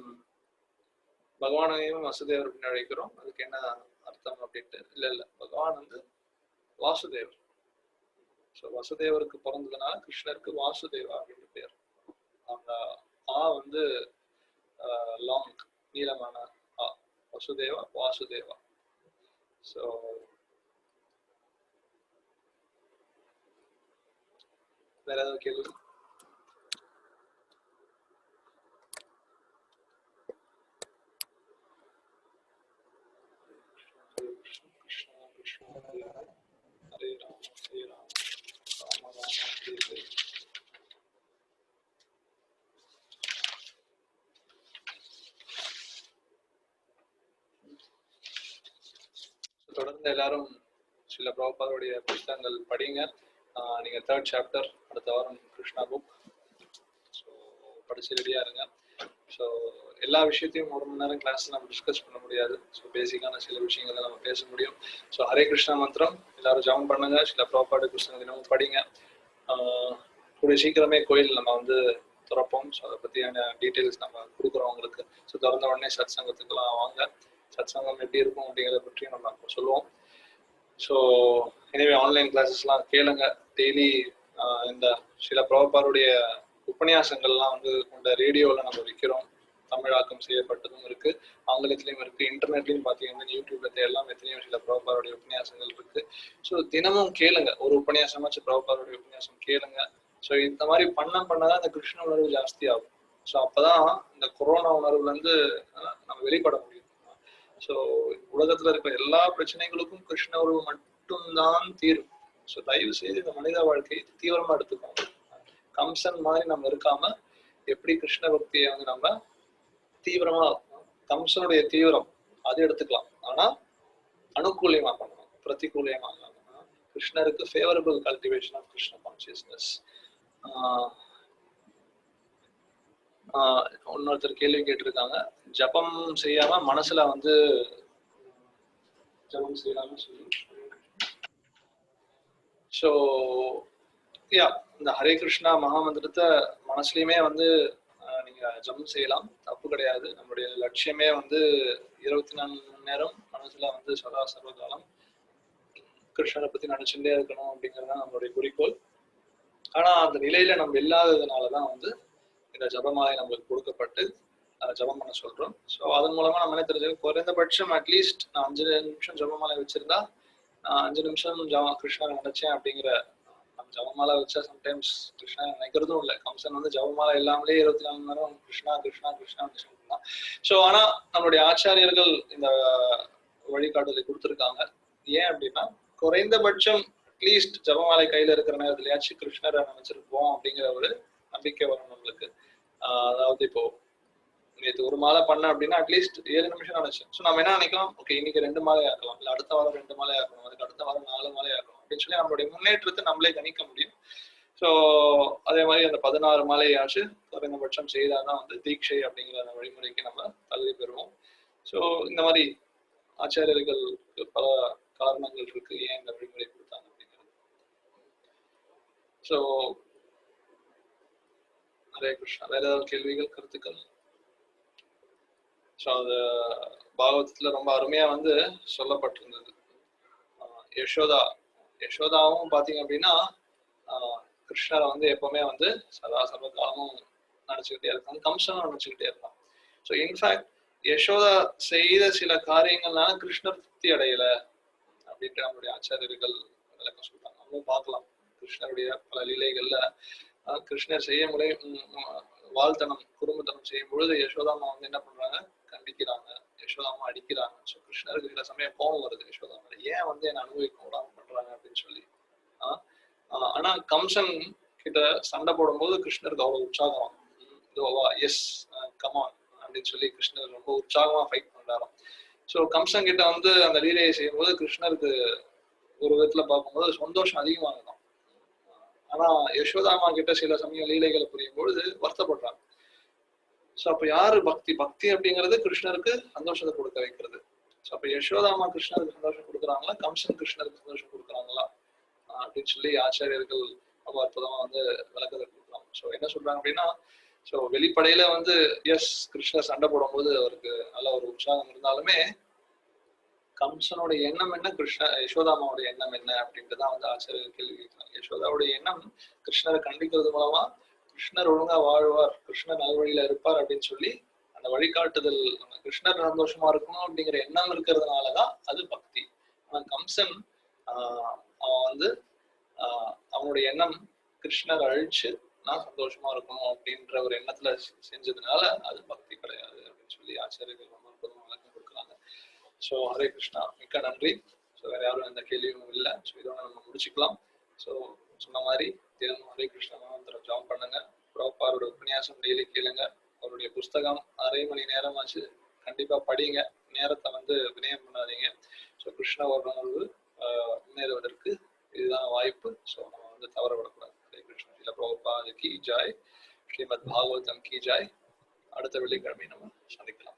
பகவானையும் வசுதேவர் அப்படின்னு அழைக்கிறோம், அதுக்கு என்ன அர்த்தம் அப்படின்ட்டு. இல்ல பகவான் வந்து வாசுதேவர். சோ வசுதேவருக்கு பிறந்ததுனால கிருஷ்ணருக்கு வாசுதேவா அப்படின்னு பேர். அந்த வந்து லாங் நீளமான வசுதேவா வாசுதேவா. சோ வேற ஏதாவது கேள்வி? ஹரே ராம் ஹரே ராம் ராம ராம ஹரே ஹரே. தொடர்ந்து எல்லாரும் சில பிரபுபாதுடைய புத்தகங்கள் படிங்க. நீங்க 3rd சாப்டர் அடுத்த வாரம் கிருஷ்ணா புக். ஸோ படிச்சு ரெடியா இருங்க. ஸோ எல்லா விஷயத்தையும் 1 மணி நேரம் கிளாஸ் நம்ம டிஸ்கஸ் பண்ண முடியாது. ஸோ பேசிக்கான சில விஷயங்களை நம்ம பேச முடியும். ஸோ ஹரே கிருஷ்ணா மந்திரம் எல்லாரும் ஜபம் பண்ணுங்க. சில பிரபுபாடு புத்தகம் தினமும் படிங்க. கூடிய சீக்கிரமே கோயில் நம்ம வந்து திறப்போம். ஸோ அதை பற்றியான டீட்டெயில்ஸ் நம்ம கொடுக்குறோம் உங்களுக்கு. ஸோ திறந்த உடனே சத் சங்கத்துக்கெல்லாம் வாங்க. சத் சங்கம் எப்படி இருக்கும் அப்படிங்கிறத பற்றியும் நம்ம சொல்லுவோம். ஸோ எனவே ஆன்லைன் கிளாஸஸ்லாம் கேளுங்க. டெய்லி இந்த சில பிரபுபாருடைய உபன்யாசங்கள்லாம் வந்து கொண்ட ரேடியோவில் நம்ம விற்கிறோம். தமிழாக்கம் செய்யப்பட்டதும் இருக்கு, ஆங்கிலத்திலையும் இருக்கு, இன்டர்நெட்லையும் பார்த்தீங்கன்னா யூடியூப்ல எல்லாம் எத்தனையோ சில பிரபுபாருடைய உபன்யாசங்கள் இருக்கு. ஸோ தினமும் கேளுங்க, ஒரு உபன்யாசமாச்சு பிரபுபாருடைய உபன்யாசம் கேளுங்க. ஸோ இந்த மாதிரி பண்ணதான் இந்த கிருஷ்ண உணர்வு ஜாஸ்தி ஆகும். ஸோ அப்பதான் இந்த கொரோனா உணர்வுல இருந்து நம்ம வெளிப்பட முடியும். ஸோ உலகத்துல இருக்கிற எல்லா பிரச்சனைகளுக்கும் கிருஷ்ண உறவு மட்டும்தான் தீரும். ஸோ தயவு செய்து இந்த மனித வாழ்க்கையை தீவிரமா எடுத்துக்கோங்க. கம்சன் மாதிரி நம்ம இருக்காம எப்படி கிருஷ்ண பக்தியை வந்து நம்ம தீவிரமா, கம்சனுடைய தீவிரம் அது எடுத்துக்கலாம், ஆனா அனுகூலியமா பண்ணணும், பிரதிகூலியமா இல்லாம. கிருஷ்ணருக்கு favourable cultivation of Krishna consciousness. இன்னொருத்தர் கேள்வி கேட்டிருக்காங்க, ஜபம் செய்யாம மனசுல வந்து ஜபம் செய்யலாம்னு சொல்லி. ஸோ இந்த ஹரே கிருஷ்ணா மகாமந்திரத்தை மனசுலயுமே வந்து நீங்க ஜபம் செய்யலாம், தப்பு கிடையாது. நம்மளுடைய லட்சியமே வந்து 24 மணி நேரம் மனசுல வந்து சதா சர்வகாலம் கிருஷ்ணரை பத்தி நினைச்சுட்டே இருக்கணும் அப்படிங்கிறது தான் நம்மளுடைய குறிக்கோள். ஆனா அந்த நிலையில நம்ம இல்லாததுனாலதான் வந்து இந்த ஜபமாலை நம்மளுக்கு கொடுக்கப்பட்டு ஜபம் பண்ண சொல்றோம். ஸோ அதன் மூலமா நம்ம என்ன தெரிஞ்சு, குறைந்தபட்சம் அட்லீஸ்ட் நான் 5 நிமிஷம் ஜபமாலை வச்சிருந்தா 5 நிமிஷம் கிருஷ்ணரை நினைச்சேன் அப்படிங்கிற. நம்ம ஜபமாலை வச்சா சம்டைம்ஸ் கிருஷ்ணா நினைக்கிறதும் இல்லை. கம்சன் வந்து ஜபமாலை இல்லாமலே 24 மணி நேரம் கிருஷ்ணா கிருஷ்ணா கிருஷ்ணா சொல்லிருந்தான். ஸோ ஆனா நம்மளுடைய ஆச்சாரியர்கள் இந்த வழிகாட்டுதலை கொடுத்துருக்காங்க. ஏன் அப்படின்னா, குறைந்தபட்சம் அட்லீஸ்ட் ஜபமாலை கையில இருக்கிற நேரத்துலயாச்சும் கிருஷ்ணரை நினைச்சிருப்போம் அப்படிங்கிற ஒரு நம்பிக்கை வரும் நம்மளுக்கு. அதாவது இப்போ நேற்று ஒரு மாலை பண்ண அப்படின்னா அட்லீஸ்ட் 7 நிமிஷம் நினைச்சேன். ஸோ நம்ம என்ன நினைக்கலாம், ஓகே இன்னைக்கு 2 மாலை ஆக்கலாம், இல்லை அடுத்த வாரம் 2 மாலை ஆக்கணும், அதுக்கு அடுத்த வாரம் 4 மாலை ஆக்கணும் அப்படின்னு சொல்லி நம்மளுடைய முன்னேற்றத்தை நம்மளே கணிக்க முடியும். ஸோ அதே மாதிரி அந்த 16 மாலையாச்சு குறைந்தபட்சம் செய்தாதான் வந்து தீட்சை அப்படிங்கிற அந்த வழிமுறைக்கு நம்ம தகுதி பெறுவோம். ஸோ இந்த மாதிரி ஆச்சாரியர்களுக்கு பல காரணங்கள் இருக்கு ஏன் இந்த வழிமுறை கொடுத்தாங்க அப்படிங்கிறது. ஸோ ஹரே கிருஷ்ணா. வேற ஏதாவது கேள்விகள், கருத்துக்கள்? ஸோ அது பாகவதத்துல ரொம்ப அருமையா வந்து சொல்லப்பட்டிருந்தது. யசோதாவும் பாத்தீங்க அப்படின்னா கிருஷ்ணரை வந்து எப்பவுமே வந்து சதா சர்வ காலமும் நினைச்சுக்கிட்டே இருக்காங்க, கம்சனும் நினைச்சுக்கிட்டே இருக்கான். ஸோ இன்ஃபேக்ட் யசோதா செய்த சில காரியங்கள்னால கிருஷ்ணர் திருப்தி அடையல அப்படின்ட்டு நம்மளுடைய ஆச்சாரியர்கள் விளக்கம் சொல்றாங்க. நம்மளும் பார்க்கலாம் கிருஷ்ணருடைய பல லீலைகள்ல கிருஷ்ணர் செய்ய முறை வாழ்த்தனம் குடும்பத்தனம் செய்யும் பொழுது யசோதாமா வந்து என்ன பண்றாங்க, கண்டிக்கிறாங்க, யசோதாமா அடிக்கிறாங்க. ஸோ கிருஷ்ணருக்கு சில சமயம் கோபம் வருது, யசோதாமா ஏன் வந்து என்ன அனுபவிக்க விடாம பண்றாங்க அப்படின்னு சொல்லி. ஆனா கம்சன் கிட்ட சண்டை போடும்போது கிருஷ்ணருக்கு அவ்வளவு உற்சாகம், எஸ் கமான் அப்படின்னு சொல்லி கிருஷ்ணர் ரொம்ப உற்சாகமா ஃபைட் பண்றாராம். ஸோ கம்சன் கிட்ட வந்து அந்த லீலையை செய்யும் போது கிருஷ்ணருக்கு ஒரு விதத்துல பார்க்கும்போது சந்தோஷம் அதிகமாகுதான். ஆனா யசோதாமா கிட்ட சில சமயம் லீலைகளை புரியும் பொழுது வருத்தப்படுறாங்க. ஸோ அப்ப யாரு பக்தி அப்படிங்கிறது கிருஷ்ணருக்கு சந்தோஷத்தை கொடுக்க வைக்கிறது. ஸோ அப்ப யசோதாமா கிருஷ்ணருக்கு சந்தோஷம் கொடுக்குறாங்களா, கம்சன் கிருஷ்ணருக்கு சந்தோஷம் கொடுக்குறாங்களா அப்படின்னு சொல்லி ஆச்சாரியர்கள் ரொம்ப அற்புதமா வந்து விளக்கத்தை கொடுக்குறாங்க. ஸோ என்ன சொல்றாங்க அப்படின்னா, ஸோ வெளிப்படையில வந்து எஸ் கிருஷ்ணர் சண்டை போடும்போது அவருக்கு நல்ல ஒரு உற்சாகம் இருந்தாலுமே கம்சனோட எண்ணம் என்ன, யசோதாமாவோட எண்ணம் என்ன அப்படின்ட்டு தான் வந்து ஆச்சாரியர்கள் கேள்வி கேட்கிறாங்க. யசோதாவுடைய எண்ணம் கிருஷ்ணரை கண்டிக்கிறது மூலமா கிருஷ்ணர் ஒழுங்கா வாழ்வார், கிருஷ்ணர் நல்வழியில இருப்பார் அப்படின்னு சொல்லி அந்த வழிகாட்டுதல், கிருஷ்ணர் சந்தோஷமா இருக்கணும் அப்படிங்கிற எண்ணம் இருக்கிறதுனாலதான் அது பக்தி. ஆனா கம்சன் அவன் வந்து அவனுடைய எண்ணம் கிருஷ்ணர் அழிச்சு நான் சந்தோஷமா இருக்கணும் அப்படின்ற ஒரு எண்ணத்துல செஞ்சதுனால அது பக்தி கிடையாது அப்படின்னு சொல்லி ஆச்சாரியர்கள் ரொம்ப அற்புதமா விளக்கம் கொடுக்குறாங்க. ஸோ ஹரே கிருஷ்ணா, மிக்க நன்றி. ஸோ வேற யாரும் எந்த கேள்வியும் இல்லை. ஸோ இதோட நம்ம முடிச்சுக்கலாம். ஸோ சொன்ன மாதிரி தினமும் ஹரே கிருஷ்ணா மந்திரம் ஜபம் பண்ணுங்க. பிரபுபாதரோட உபன்யாசம் டெய்லி கேளுங்க. அவருடைய புஸ்தகம் 1/2 மணி நேரம் ஆச்சு, கண்டிப்பா படிங்க. நேரத்தை வந்து வினயம் பண்ணாதீங்க. ஸோ கிருஷ்ண உணர்வு முன்னேறுவதற்கு இதுதான் வாய்ப்பு. ஸோ நம்ம வந்து தவற விடக்கூடாது. ஹரே கிருஷ்ணா. இல்ல பிரபுபாத கி ஜாய், ஸ்ரீமத் பாகவதம் கி ஜாய். அடுத்த வெள்ளிக்கிழமை நம்ம சந்திக்கலாம்.